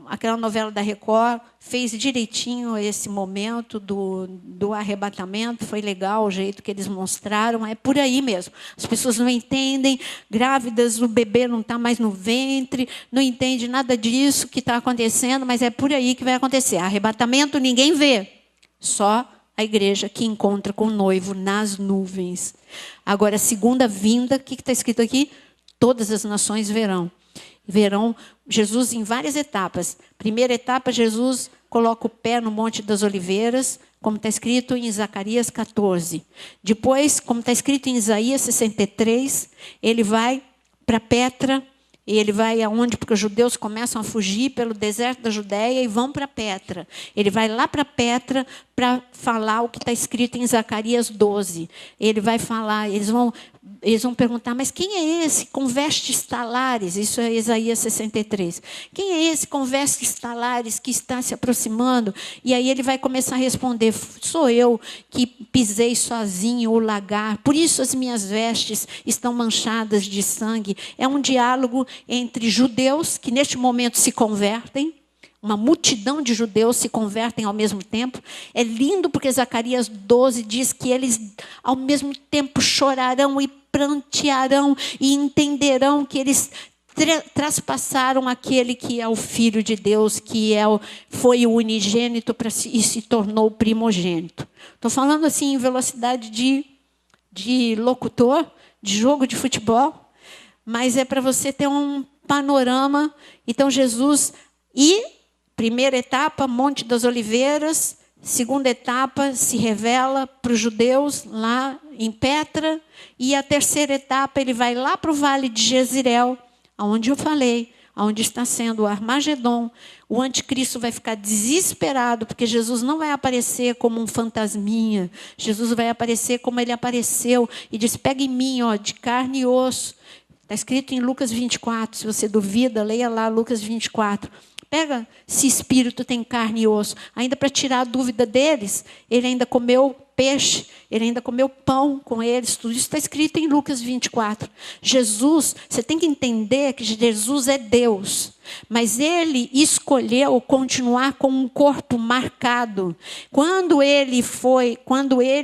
aquela novela da Record? Fez direitinho esse momento do arrebatamento. Foi legal o jeito que eles mostraram. É por aí mesmo. As pessoas não entendem. Grávidas, o bebê não está mais no ventre. Não entende nada disso que está acontecendo. Mas é por aí que vai acontecer. Arrebatamento ninguém vê. Só a igreja que encontra com o noivo nas nuvens. Agora, a segunda vinda, o que está escrito aqui? Todas as nações verão. Verão Jesus em várias etapas. Primeira etapa, Jesus coloca o pé no Monte das Oliveiras, como está escrito em Zacarias 14. Depois, como está escrito em Isaías 63, ele vai para Petra. E ele vai aonde? Porque os judeus começam a fugir pelo deserto da Judéia e vão para Petra. Ele vai lá para Petra para falar o que está escrito em Zacarias 12. Ele vai falar, eles vão perguntar, mas quem é esse com vestes talares? Isso é Isaías 63. Quem é esse com vestes talares que está se aproximando? E aí ele vai começar a responder, sou eu que pisei sozinho o lagar, por isso as minhas vestes estão manchadas de sangue. É um diálogo entre judeus que neste momento se convertem, uma multidão de judeus se convertem ao mesmo tempo. É lindo porque Zacarias 12 diz que eles ao mesmo tempo chorarão e prantearão e entenderão que eles traspassaram aquele que é o Filho de Deus, que foi o unigênito e se tornou o primogênito. Estou falando assim em velocidade de locutor, de jogo de futebol, mas é para você ter um panorama. Então, Jesus... Primeira etapa, Monte das Oliveiras. Segunda etapa, se revela para os judeus lá em Petra. E a terceira etapa, ele vai lá para o Vale de Jezreel, onde eu falei, onde está sendo o Armagedon. O anticristo vai ficar desesperado, porque Jesus não vai aparecer como um fantasminha. Jesus vai aparecer como ele apareceu. E diz, pega em mim, de carne e osso. Está escrito em Lucas 24. Se você duvida, leia lá Lucas 24. Pega se espírito tem carne e osso. Ainda para tirar a dúvida deles, ele ainda comeu peixe, ele ainda comeu pão com eles. Tudo isso está escrito em Lucas 24. Jesus, você tem que entender que Jesus é Deus. Mas ele escolheu continuar com um corpo marcado. Quando ele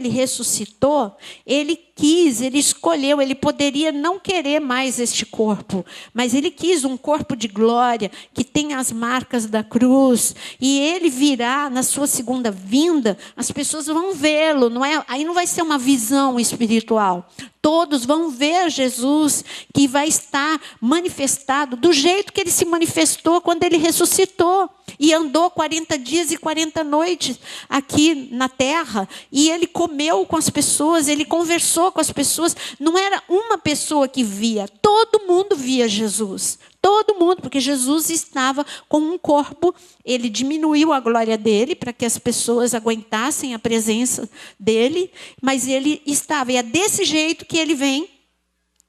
ressuscitou, ele escolheu, ele poderia não querer mais este corpo, mas ele quis um corpo de glória, que tem as marcas da cruz, e ele virá na sua segunda vinda, as pessoas vão vê-lo, aí não vai ser uma visão espiritual. todos vão ver Jesus, que vai estar manifestado do jeito que ele se manifestou quando ele ressuscitou e andou 40 dias e 40 noites aqui na terra, e ele comeu com as pessoas, ele conversou com as pessoas. Não era uma pessoa que via, todo mundo via Jesus. Todo mundo, porque Jesus estava com um corpo, ele diminuiu a glória dele para que as pessoas aguentassem a presença dele, mas ele estava, e é desse jeito que ele vem,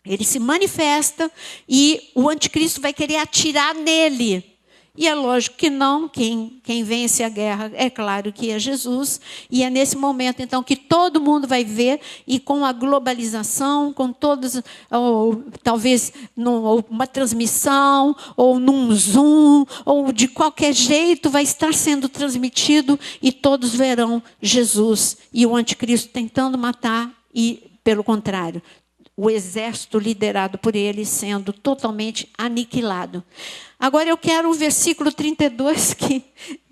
ele se manifesta e o anticristo vai querer atirar nele. E é lógico que não, quem vence a guerra é claro que é Jesus. E é nesse momento, então, que todo mundo vai ver, e com a globalização, com todos, ou talvez uma transmissão, ou num Zoom, ou de qualquer jeito, vai estar sendo transmitido, e todos verão Jesus e o anticristo tentando matar, e, pelo contrário, o exército liderado por ele sendo totalmente aniquilado. Agora eu quero o versículo 32, que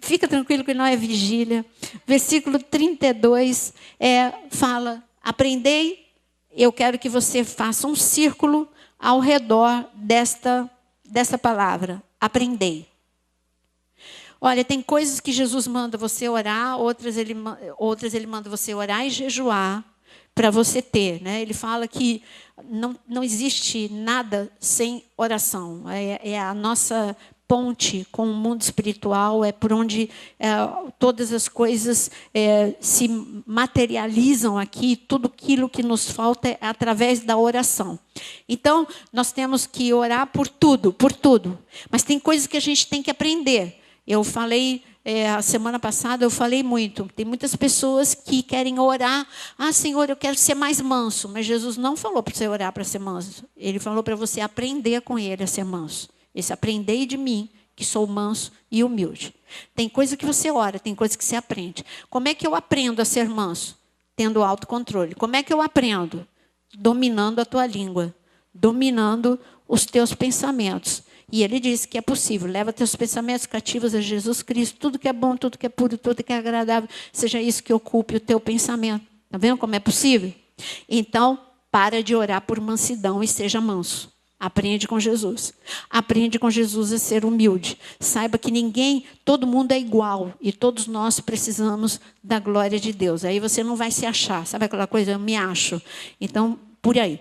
fica tranquilo que não é vigília. Versículo 32 fala: aprendei, eu quero que você faça um círculo ao redor desta palavra. Aprendei. Olha, tem coisas que Jesus manda você orar, outras ele manda você orar e jejuar para você ter, né? Ele fala que não existe nada sem oração. É a nossa ponte com o mundo espiritual, é por onde todas as coisas se materializam aqui. Tudo aquilo que nos falta é através da oração. Então, nós temos que orar por tudo, por tudo. Mas tem coisas que a gente tem que aprender. Eu falei, a semana passada eu falei muito. Tem muitas pessoas que querem orar. Ah, Senhor, eu quero ser mais manso. Mas Jesus não falou para você orar para ser manso. Ele falou para você aprender com ele a ser manso. Esse aprendei de mim, que sou manso e humilde. Tem coisa que você ora, tem coisa que você aprende. Como é que eu aprendo a ser manso? Tendo autocontrole. Como é que eu aprendo? Dominando a tua língua. Dominando os teus pensamentos. E ele disse que é possível. Leva teus pensamentos cativos a Jesus Cristo. Tudo que é bom, tudo que é puro, tudo que é agradável, seja isso que ocupe o teu pensamento. Está vendo como é possível? Então, para de orar por mansidão e seja manso. Aprende com Jesus. Aprende com Jesus a ser humilde. Saiba que todo mundo é igual. E todos nós precisamos da glória de Deus. Aí você não vai se achar. Sabe aquela coisa? Eu me acho. Então, por aí.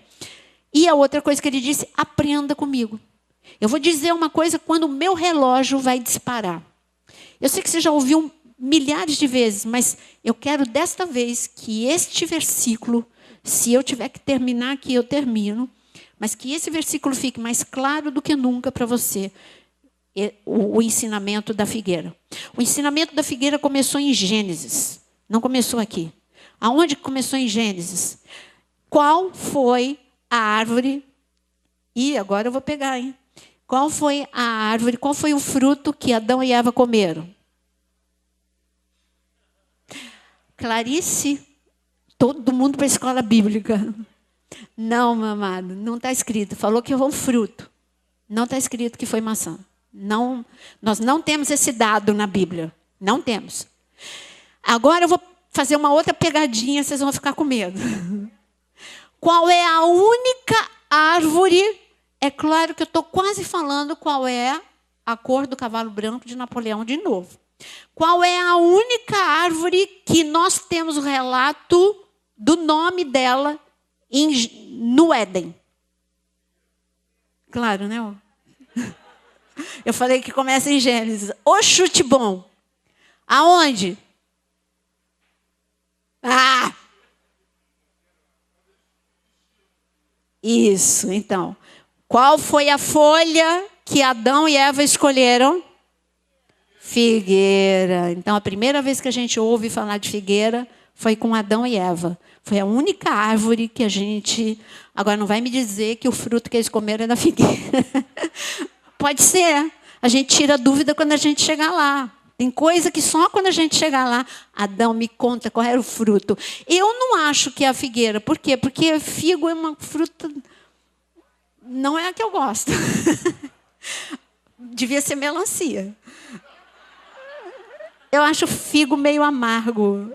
E a outra coisa que ele disse, aprenda comigo. Eu vou dizer uma coisa quando o meu relógio vai disparar. Eu sei que você já ouviu milhares de vezes, mas eu quero desta vez que este versículo, se eu tiver que terminar aqui, eu termino, mas que esse versículo fique mais claro do que nunca para você, o ensinamento da figueira. O ensinamento da figueira começou em Gênesis, não começou aqui. Aonde começou em Gênesis? Qual foi a árvore? E agora eu vou pegar, hein? Qual foi a árvore, qual foi o fruto que Adão e Eva comeram? Clarice, todo mundo para a escola bíblica. Não, meu amado, não está escrito. Falou que foi um fruto. Não está escrito que foi maçã. Não, nós não temos esse dado na Bíblia. Não temos. Agora eu vou fazer uma outra pegadinha, vocês vão ficar com medo. Qual é a única árvore? É claro que eu estou quase falando qual é a cor do cavalo branco de Napoleão de novo. Qual é a única árvore que nós temos o relato do nome dela no Éden? Claro, né? Eu falei que começa em Gênesis. O chute bom. Aonde? Ah! Isso, então. Qual foi a folha que Adão e Eva escolheram? Figueira. Então, a primeira vez que a gente ouve falar de figueira foi com Adão e Eva. Foi a única árvore que a gente... Agora, não vai me dizer que o fruto que eles comeram é da figueira. Pode ser. A gente tira dúvida quando a gente chegar lá. Tem coisa que só quando a gente chegar lá, Adão, me conta qual era o fruto. Eu não acho que é a figueira. Por quê? Porque figo é uma fruta... Não é a que eu gosto. Devia ser melancia. Eu acho figo meio amargo.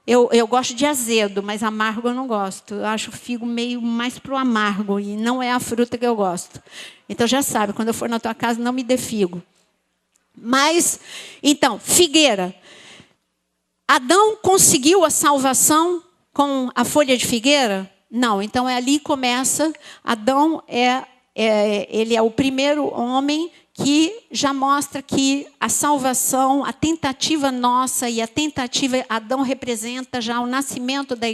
Eu gosto de azedo, mas amargo eu não gosto. Eu acho o figo meio mais para o amargo e não é a fruta que eu gosto. Então já sabe, quando eu for na tua casa, não me dê figo. Mas, então, figueira. Adão conseguiu a salvação com a folha de figueira? Não. Então ali começa. Adão ele é o primeiro homem que já mostra que a salvação, a tentativa nossa e a tentativa, Adão representa já o nascimento da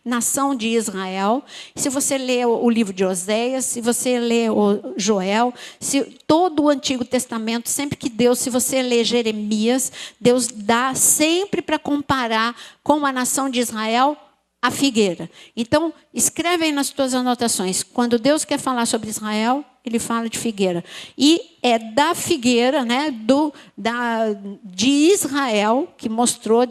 nação de Israel. Se você lê o livro de Oséias, se você lê o Joel, todo o Antigo Testamento, sempre que Deus, se você lê Jeremias, Deus dá sempre para comparar com a nação de Israel a figueira. Então, escreve aí nas tuas anotações. Quando Deus quer falar sobre Israel, ele fala de figueira. E é da figueira, né, de Israel, que mostrou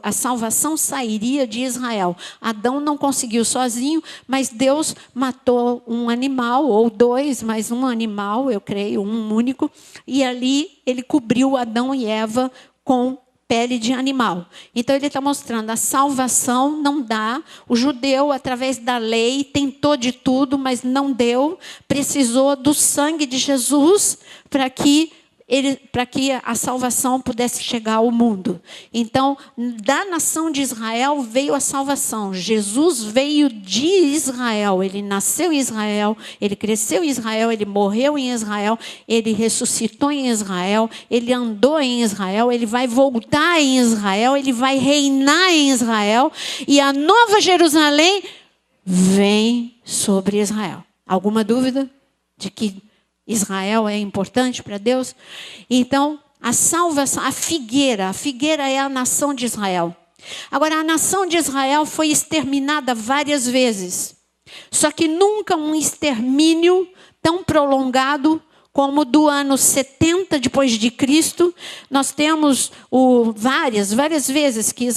a salvação sairia de Israel. Adão não conseguiu sozinho, mas Deus matou um animal, ou dois, mas um animal, eu creio, um único. E ali ele cobriu Adão e Eva com pele de animal. Então ele está mostrando a salvação não dá. O judeu, através da lei, tentou de tudo, mas não deu. Precisou do sangue de Jesus para que a salvação pudesse chegar ao mundo. Então, da nação de Israel veio a salvação. Jesus veio de Israel. Ele nasceu em Israel, ele cresceu em Israel, ele morreu em Israel, ele ressuscitou em Israel, ele andou em Israel, ele vai voltar em Israel, ele vai reinar em Israel. E a nova Jerusalém vem sobre Israel. Alguma dúvida de que Israel é importante para Deus? Então, a salvação, a figueira é a nação de Israel. Agora, a nação de Israel foi exterminada várias vezes. Só que nunca um extermínio tão prolongado como do ano 70 depois de Cristo. Nós temos várias vezes que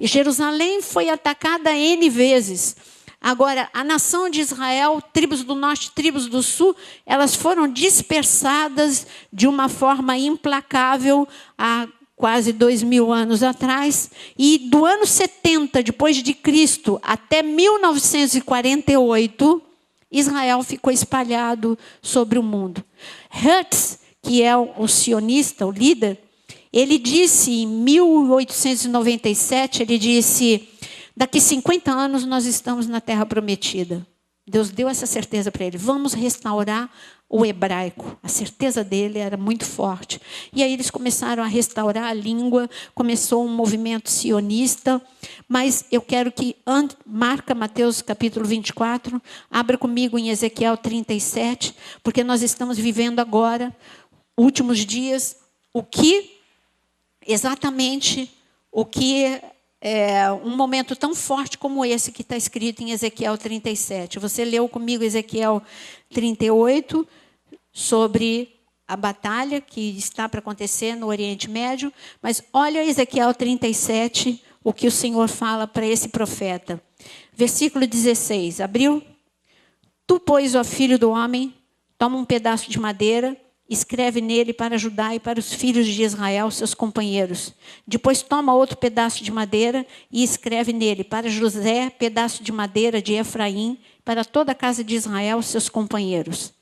Jerusalém foi atacada N vezes. Agora, a nação de Israel, tribos do norte, tribos do sul, elas foram dispersadas de uma forma implacável há quase 2000 anos atrás. E do ano 70 depois de Cristo até 1948, Israel ficou espalhado sobre o mundo. Hertz, que é o sionista, o líder, ele disse em 1897, ele disse: daqui 50 anos nós estamos na Terra Prometida. Deus deu essa certeza para ele. Vamos restaurar o hebraico. A certeza dele era muito forte. E aí eles começaram a restaurar a língua. Começou um movimento sionista. Mas eu quero que marca Mateus capítulo 24. Abra comigo em Ezequiel 37. Porque nós estamos vivendo agora, últimos dias, exatamente o que um momento tão forte como esse que está escrito em Ezequiel 37. Você leu comigo Ezequiel 38 sobre a batalha que está para acontecer no Oriente Médio, mas olha Ezequiel 37, o que o Senhor fala para esse profeta. Versículo 16, abriu? Tu, pois, ó filho do homem, toma um pedaço de madeira, escreve nele para Judá e para os filhos de Israel, seus companheiros. Depois toma outro pedaço de madeira e escreve nele para José, pedaço de madeira de Efraim, para toda a casa de Israel, seus companheiros.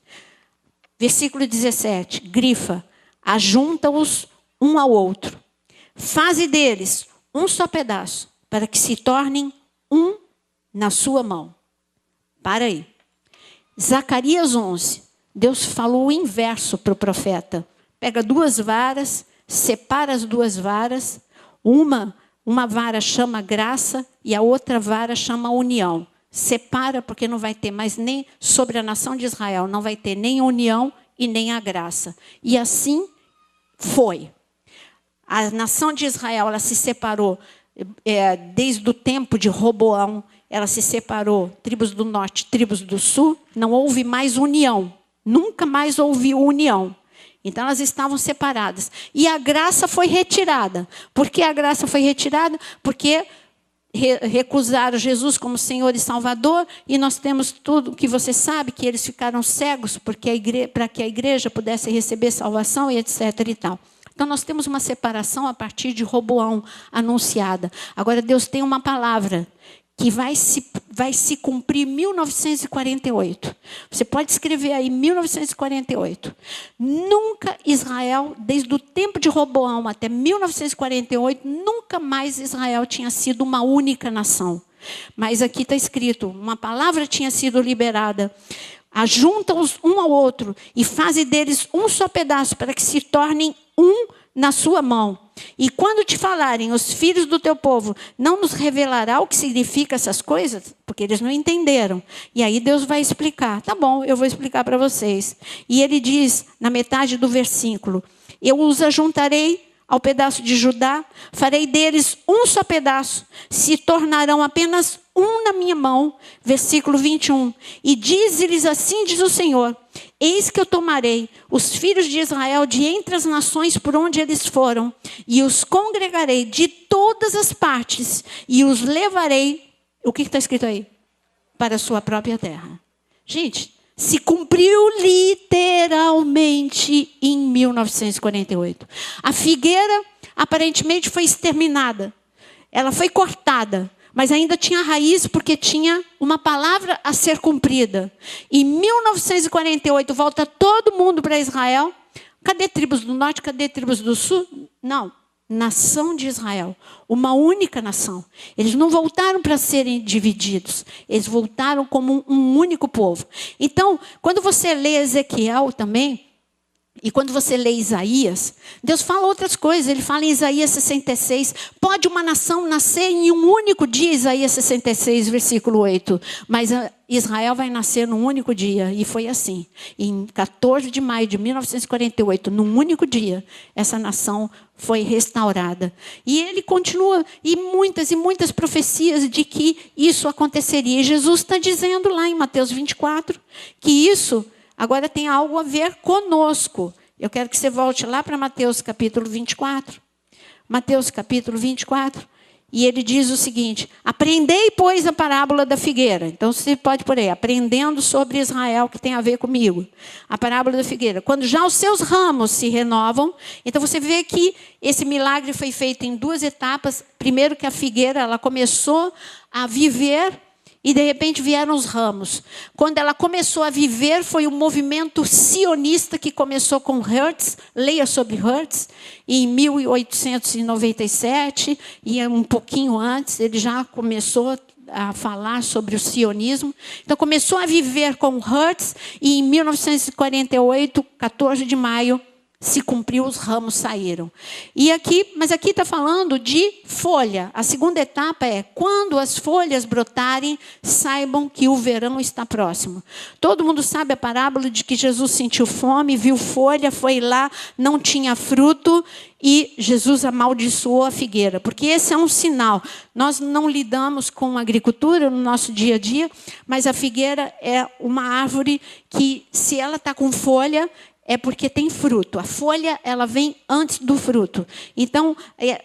Versículo 17, grifa, ajunta-os um ao outro. Faze deles um só pedaço, para que se tornem um na sua mão. Para aí. Zacarias 11. Deus falou o inverso para o profeta. Pega duas varas, separa as duas varas. Uma vara chama graça e a outra vara chama união. Separa, porque não vai ter mais nem sobre a nação de Israel, não vai ter nem a união e nem a graça. E assim foi. A nação de Israel, ela se separou desde o tempo de Roboão. Ela se separou, tribos do norte, tribos do sul. Não houve mais união. Nunca mais houve união. Então, elas estavam separadas. E a graça foi retirada. Por que a graça foi retirada? Porque recusaram Jesus como Senhor e Salvador. E nós temos tudo que você sabe, que eles ficaram cegos para que a igreja pudesse receber salvação e etc. e tal. Então, nós temos uma separação a partir de Roboão anunciada. Agora, Deus tem uma palavra que vai se cumprir em 1948. Você pode escrever aí 1948. Nunca Israel, desde o tempo de Roboão até 1948, nunca mais Israel tinha sido uma única nação. Mas aqui está escrito, uma palavra tinha sido liberada. Ajunta-os um ao outro e faze deles um só pedaço para que se tornem um na sua mão. E quando te falarem, os filhos do teu povo, não nos revelará o que significa essas coisas? Porque eles não entenderam. E aí Deus vai explicar. Tá bom, eu vou explicar para vocês. E ele diz, na metade do versículo, eu os ajuntarei ao pedaço de Judá, farei deles um só pedaço, se tornarão apenas um na minha mão. Versículo 21. E diz-lhes assim, diz o Senhor, eis que eu tomarei os filhos de Israel de entre as nações por onde eles foram, e os congregarei de todas as partes, e os levarei, o que está escrito aí? Para a sua própria terra. Gente, se cumpriu literalmente em 1948. A figueira aparentemente foi exterminada. Ela foi cortada, mas ainda tinha raiz porque tinha uma palavra a ser cumprida. Em 1948 volta todo mundo para Israel. Cadê tribos do norte? Cadê tribos do sul? Não. Nação de Israel, uma única nação. Eles não voltaram para serem divididos, eles voltaram como um único povo. Então, quando você lê Ezequiel também, e quando você lê Isaías, Deus fala outras coisas. Ele fala em Isaías 66, pode uma nação nascer em um único dia, Isaías 66, versículo 8. Mas Israel vai nascer num único dia. E foi assim. Em 14 de maio de 1948, num único dia, essa nação foi restaurada. E ele continua, e muitas profecias de que isso aconteceria. E Jesus está dizendo lá em Mateus 24, que isso agora tem algo a ver conosco. Eu quero que você volte lá para Mateus capítulo 24. Mateus capítulo 24. E ele diz o seguinte, aprendei, pois, a parábola da figueira. Então, você pode por aí, aprendendo sobre Israel, que tem a ver comigo. A parábola da figueira. Quando já os seus ramos se renovam, então você vê que esse milagre foi feito em duas etapas. Primeiro que a figueira, ela começou a viver, e de repente vieram os ramos. Quando ela começou a viver, foi o movimento sionista que começou com Hertz. Leia sobre Hertz. Em 1897, e um pouquinho antes, ele já começou a falar sobre o sionismo. Então começou a viver com Hertz, e em 1948, 14 de maio, se cumpriu, os ramos saíram. Mas aqui está falando de folha. A segunda etapa é, quando as folhas brotarem, saibam que o verão está próximo. Todo mundo sabe a parábola de que Jesus sentiu fome, viu folha, foi lá, não tinha fruto, e Jesus amaldiçoou a figueira. Porque esse é um sinal. Nós não lidamos com agricultura no nosso dia a dia, mas a figueira é uma árvore que, se ela está com folha, é porque tem fruto. A folha, ela vem antes do fruto. Então, é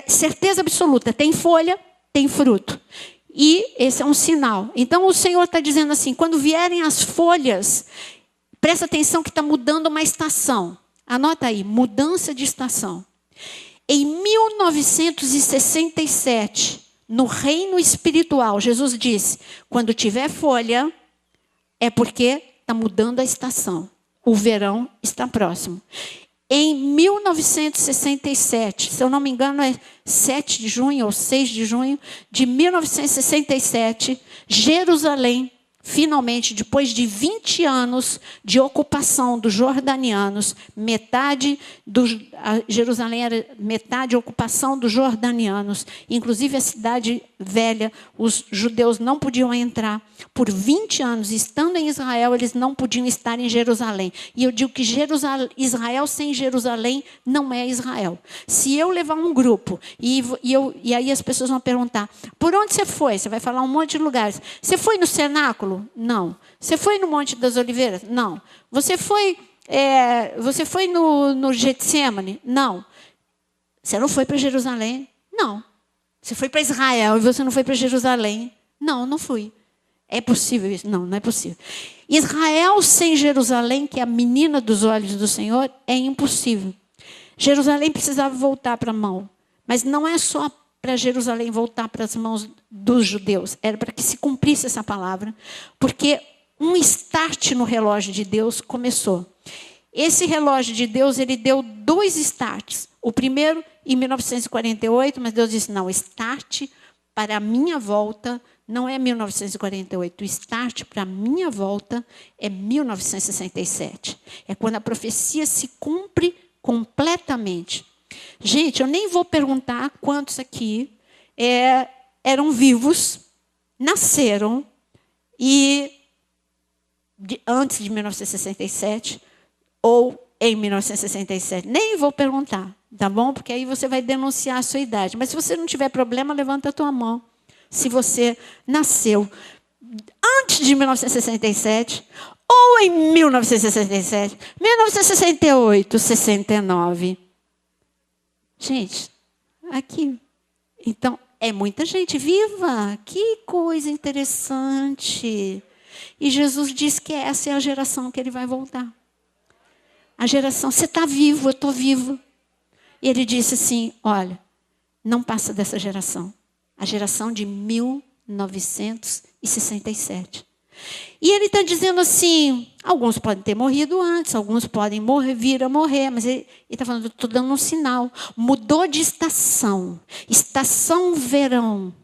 certeza absoluta. Tem folha, tem fruto. E esse é um sinal. Então, o Senhor está dizendo assim, quando vierem as folhas, presta atenção que está mudando uma estação. Anota aí, mudança de estação. Em 1967, no reino espiritual, Jesus disse, quando tiver folha, é porque está mudando a estação. O verão está próximo. Em 1967, se eu não me engano, é 7 de junho ou 6 de junho de 1967, Jerusalém, finalmente, depois de 20 anos de ocupação dos jordanianos, Jerusalém era metade ocupação dos jordanianos, inclusive a cidade velha, os judeus não podiam entrar. Por 20 anos, estando em Israel, eles não podiam estar em Jerusalém. E eu digo que Israel sem Jerusalém não é Israel. Se eu levar um grupo, e aí as pessoas vão perguntar, por onde você foi? Você vai falar um monte de lugares. Você foi no cenáculo? Não. Você foi no Monte das Oliveiras? Não. Você foi no Getsemane? Não. Você não foi para Jerusalém? Não. Você foi para Israel e você não foi para Jerusalém? Não, não fui. É possível isso? Não, não é possível. Israel sem Jerusalém, que é a menina dos olhos do Senhor, é impossível. Jerusalém precisava voltar para a mão. Mas não é só para Jerusalém voltar para as mãos dos judeus. Era para que se cumprisse essa palavra. Porque um start no relógio de Deus começou. Esse relógio de Deus, ele deu 2 starts. O primeiro em 1948, mas Deus disse, não, start para a minha volta não é 1948. O start para a minha volta é 1967. É quando a profecia se cumpre completamente. Gente, eu nem vou perguntar quantos aqui eram vivos, nasceram antes de 1967 ou em 1967. Nem vou perguntar, tá bom? Porque aí você vai denunciar a sua idade. Mas se você não tiver problema, levanta a tua mão. Se você nasceu antes de 1967 ou em 1967, 1968, 69. Gente, aqui. Então, é muita gente viva. Que coisa interessante. E Jesus disse que essa é a geração que ele vai voltar. A geração, você está vivo, eu estou vivo. E ele disse assim, olha, não passa dessa geração. A geração de 1967. E ele está dizendo assim, alguns podem ter morrido antes, alguns podem vir a morrer, mas ele está falando, estou dando um sinal. Mudou de estação. Estação verão.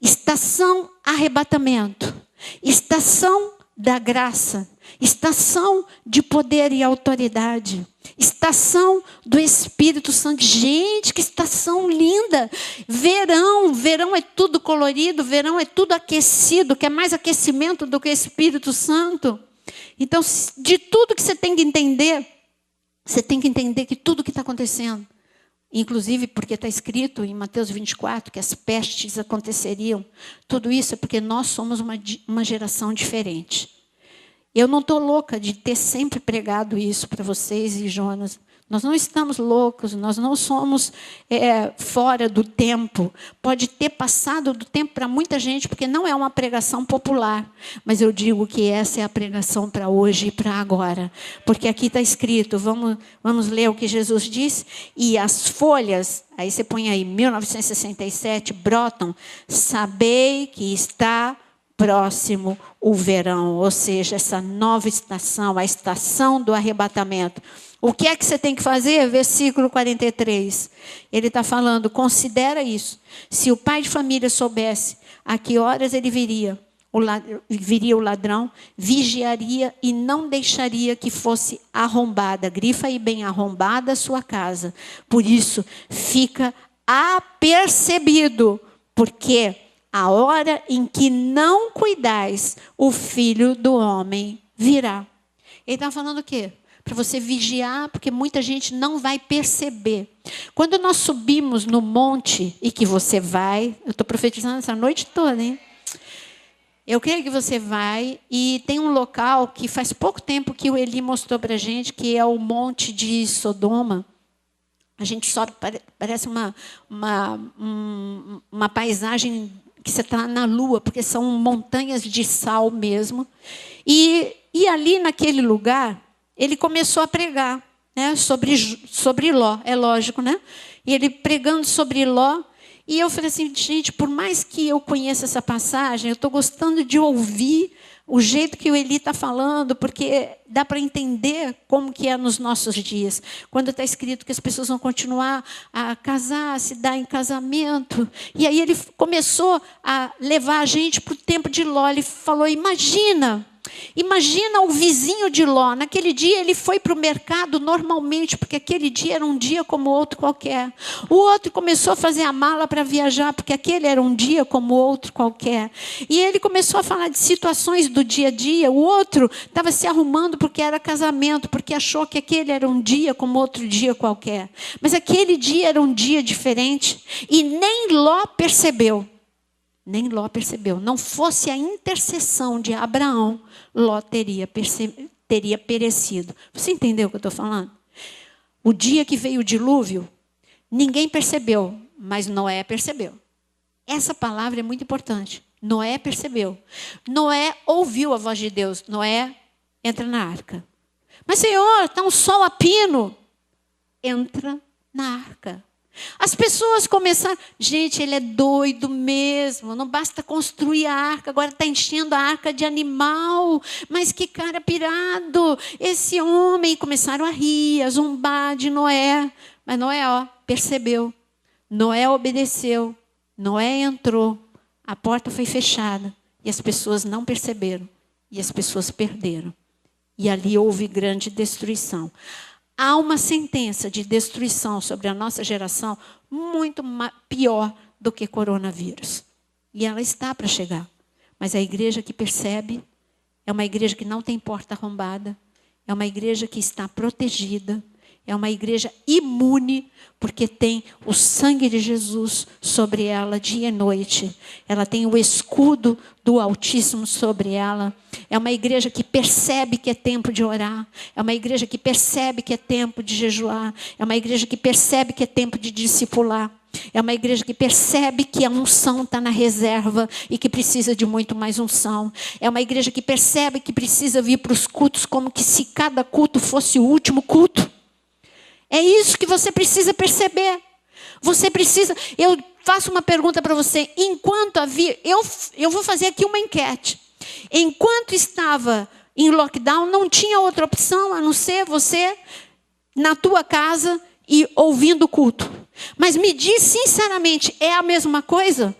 Estação arrebatamento. Estação da graça. Estação de poder e autoridade. Estação do Espírito Santo. Gente, que estação linda. Verão é tudo colorido, verão é tudo aquecido, que é mais aquecimento do que Espírito Santo. Então, de tudo que você tem que entender que tudo que está acontecendo, inclusive porque está escrito em Mateus 24 que as pestes aconteceriam, tudo isso é porque nós somos uma geração diferente. Eu não estou louca de ter sempre pregado isso para vocês e Jonas. Nós não estamos loucos, nós não somos fora do tempo. Pode ter passado do tempo para muita gente, porque não é uma pregação popular. Mas eu digo que essa é a pregação para hoje e para agora. Porque aqui está escrito, vamos ler o que Jesus disse. E as folhas, aí você põe aí, 1967, brotam. Sabei que está próximo o verão, ou seja, essa nova estação, a estação do arrebatamento. O que é que você tem que fazer? Versículo 43. Ele está falando, considera isso. Se o pai de família soubesse a que horas ele viria o ladrão, vigiaria e não deixaria que fosse arrombada. Grifa aí bem, arrombada a sua casa. Por isso, fica apercebido, porque a hora em que não cuidais, o Filho do Homem virá. Ele está falando o quê? Para você vigiar, porque muita gente não vai perceber. Quando nós subimos no monte, e que você vai, eu estou profetizando essa noite toda, hein? Eu creio que você vai, e tem um local que faz pouco tempo que o Eli mostrou para a gente, que é o Monte de Sodoma. A gente sobe, parece uma paisagem que você está na lua, porque são montanhas de sal mesmo. E ali naquele lugar, ele começou a pregar, né, sobre Ló, é lógico, né? E ele pregando sobre Ló. E eu falei assim, gente, por mais que eu conheça essa passagem, eu estou gostando de ouvir o jeito que o Eli está falando, porque dá para entender como que é nos nossos dias. Quando está escrito que as pessoas vão continuar a casar, a se dar em casamento. E aí ele começou a levar a gente para o tempo de Ló. Ele falou, imagina o vizinho de Ló. Naquele dia ele foi para o mercado normalmente, porque aquele dia era um dia como outro qualquer. O outro começou a fazer a mala para viajar, porque aquele era um dia como outro qualquer. E ele começou a falar de situações do dia a dia. O outro estava se arrumando porque era casamento, porque achou que aquele era um dia como outro dia qualquer. Mas aquele dia era um dia diferente. E nem Ló percebeu. Nem Ló percebeu. Não fosse a intercessão de Abraão, Ló teria perecido. Você entendeu o que eu estou falando? O dia que veio o dilúvio, ninguém percebeu, mas Noé percebeu. Essa palavra é muito importante. Noé percebeu. Noé ouviu a voz de Deus. Noé, entra na arca. Mas, Senhor, está um sol a pino. Entra na arca. As pessoas começaram, gente, ele é doido mesmo, não basta construir a arca, agora está enchendo a arca de animal, mas que cara pirado, esse homem. Começaram a rir, a zombar de Noé, mas Noé, percebeu, Noé obedeceu, Noé entrou, a porta foi fechada, e as pessoas não perceberam, e as pessoas perderam, e ali houve grande destruição. Há uma sentença de destruição sobre a nossa geração muito pior do que coronavírus. E ela está para chegar. Mas a igreja que percebe é uma igreja que não tem porta arrombada, é uma igreja que está protegida, é uma igreja imune, porque tem o sangue de Jesus sobre ela dia e noite. Ela tem o escudo do Altíssimo sobre ela. É uma igreja que percebe que é tempo de orar. É uma igreja que percebe que é tempo de jejuar. É uma igreja que percebe que é tempo de discipular. É uma igreja que percebe que a unção está na reserva e que precisa de muito mais unção. É uma igreja que percebe que precisa vir para os cultos como que se cada culto fosse o último culto. É isso que você precisa perceber. Você precisa... Eu faço uma pergunta para você. Enquanto havia... Eu vou fazer aqui uma enquete. Enquanto estava em lockdown, não tinha outra opção a não ser você na tua casa e ouvindo o culto. Mas me diz sinceramente, é a mesma coisa?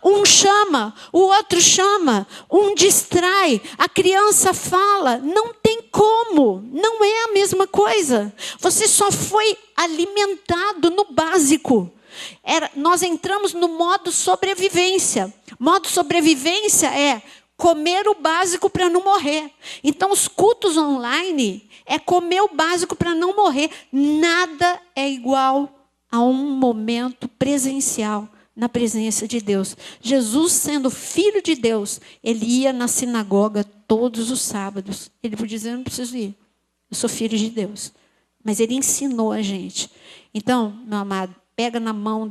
Um chama, o outro chama, um distrai, a criança fala, não tem como, não é a mesma coisa. Você só foi alimentado no básico. Nós entramos no modo sobrevivência. Modo sobrevivência é comer o básico para não morrer. Então os cultos online é comer o básico para não morrer. Nada é igual a um momento presencial na presença de Deus. Jesus, sendo filho de Deus, ele ia na sinagoga todos os sábados. Ele podia dizer, eu não preciso ir, eu sou filho de Deus. Mas ele ensinou a gente. Então, meu amado, pega na mão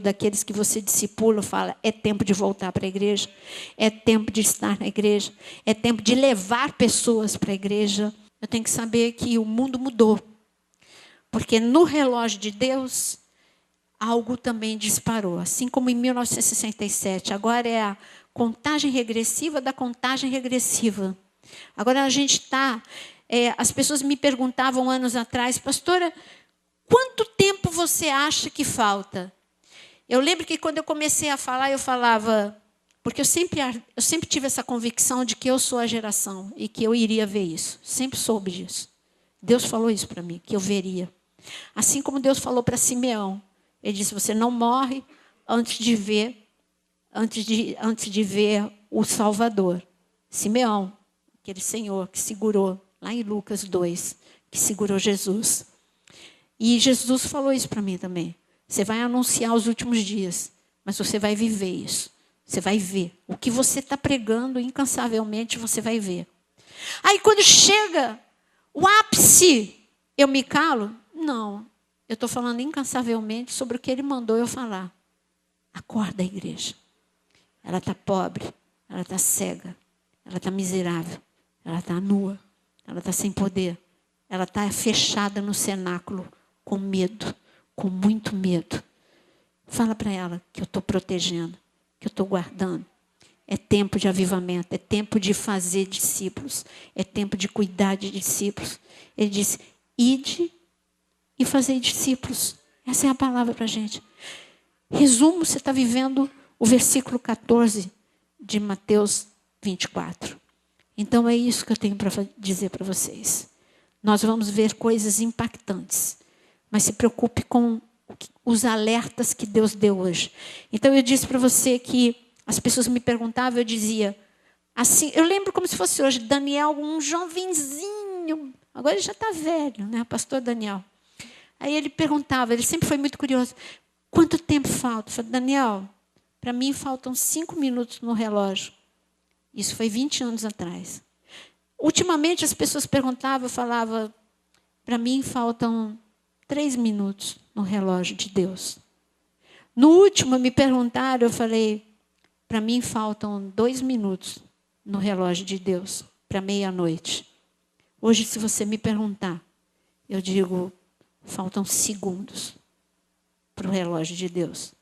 daqueles que você discipula, fala, é tempo de voltar para a igreja, é tempo de estar na igreja, é tempo de levar pessoas para a igreja. Eu tenho que saber que o mundo mudou. Porque no relógio de Deus, algo também disparou. Assim como em 1967. Agora é a contagem regressiva da contagem regressiva. Agora a gente está... as pessoas me perguntavam anos atrás, pastora, quanto tempo você acha que falta? Eu lembro que quando eu comecei a falar, eu falava... Porque eu sempre tive essa convicção de que eu sou a geração e que eu iria ver isso. Sempre soube disso. Deus falou isso para mim, que eu veria. Assim como Deus falou para Simeão. Ele disse, você não morre antes de ver o Salvador. Simeão, aquele senhor que segurou, lá em Lucas 2, que segurou Jesus. E Jesus falou isso para mim também. Você vai anunciar os últimos dias, mas você vai viver isso. Você vai ver. O que você está pregando incansavelmente, você vai ver. Aí quando chega o ápice, eu me calo? Não. Eu estou falando incansavelmente sobre o que ele mandou eu falar. Acorda, igreja. Ela está pobre, ela está cega, ela está miserável, ela está nua, ela está sem poder, ela está fechada no cenáculo, com medo, com muito medo. Fala para ela que eu estou protegendo, que eu estou guardando. É tempo de avivamento, é tempo de fazer discípulos, é tempo de cuidar de discípulos. Ele disse, ide e fazer discípulos. Essa é a palavra para a gente. Resumo, você está vivendo o versículo 14 de Mateus 24. Então é isso que eu tenho para dizer para vocês. Nós vamos ver coisas impactantes, mas se preocupe com os alertas que Deus deu hoje. Então eu disse para você que as pessoas me perguntavam, eu dizia, assim, eu lembro como se fosse hoje, Daniel, um jovenzinho, agora ele já está velho, né, pastor Daniel. Aí ele perguntava, ele sempre foi muito curioso, quanto tempo falta? Eu falei, Daniel, para mim faltam 5 minutos no relógio. Isso foi 20 anos atrás. Ultimamente as pessoas perguntavam, eu falava, para mim faltam 3 minutos no relógio de Deus. No último me perguntaram, eu falei, para mim faltam 2 minutos no relógio de Deus, para meia-noite. Hoje, se você me perguntar, eu digo, faltam segundos para o relógio de Deus.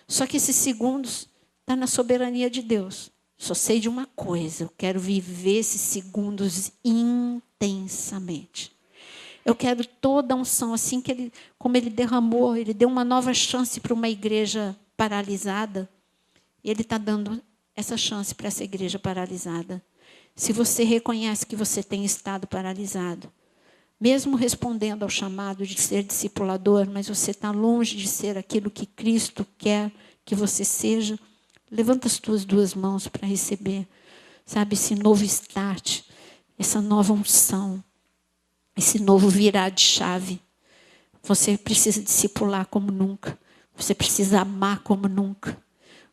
Só que esses segundos estão na soberania de Deus. Só sei de uma coisa, eu quero viver esses segundos intensamente. Eu quero toda a unção, assim como Ele derramou, Ele deu uma nova chance para uma igreja paralisada. Ele está dando essa chance para essa igreja paralisada. Se você reconhece que você tem estado paralisado, mesmo respondendo ao chamado de ser discipulador, mas você está longe de ser aquilo que Cristo quer que você seja, levanta as tuas duas mãos para receber, sabe, esse novo start, essa nova unção, esse novo virar de chave. Você precisa discipular como nunca. Você precisa amar como nunca.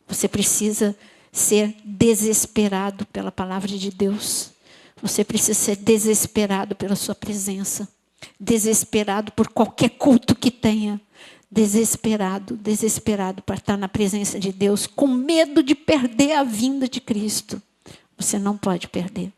Você precisa ser desesperado pela palavra de Deus. Você precisa ser desesperado pela sua presença. Desesperado por qualquer culto que tenha. Desesperado para estar na presença de Deus, com medo de perder a vinda de Cristo. Você não pode perder.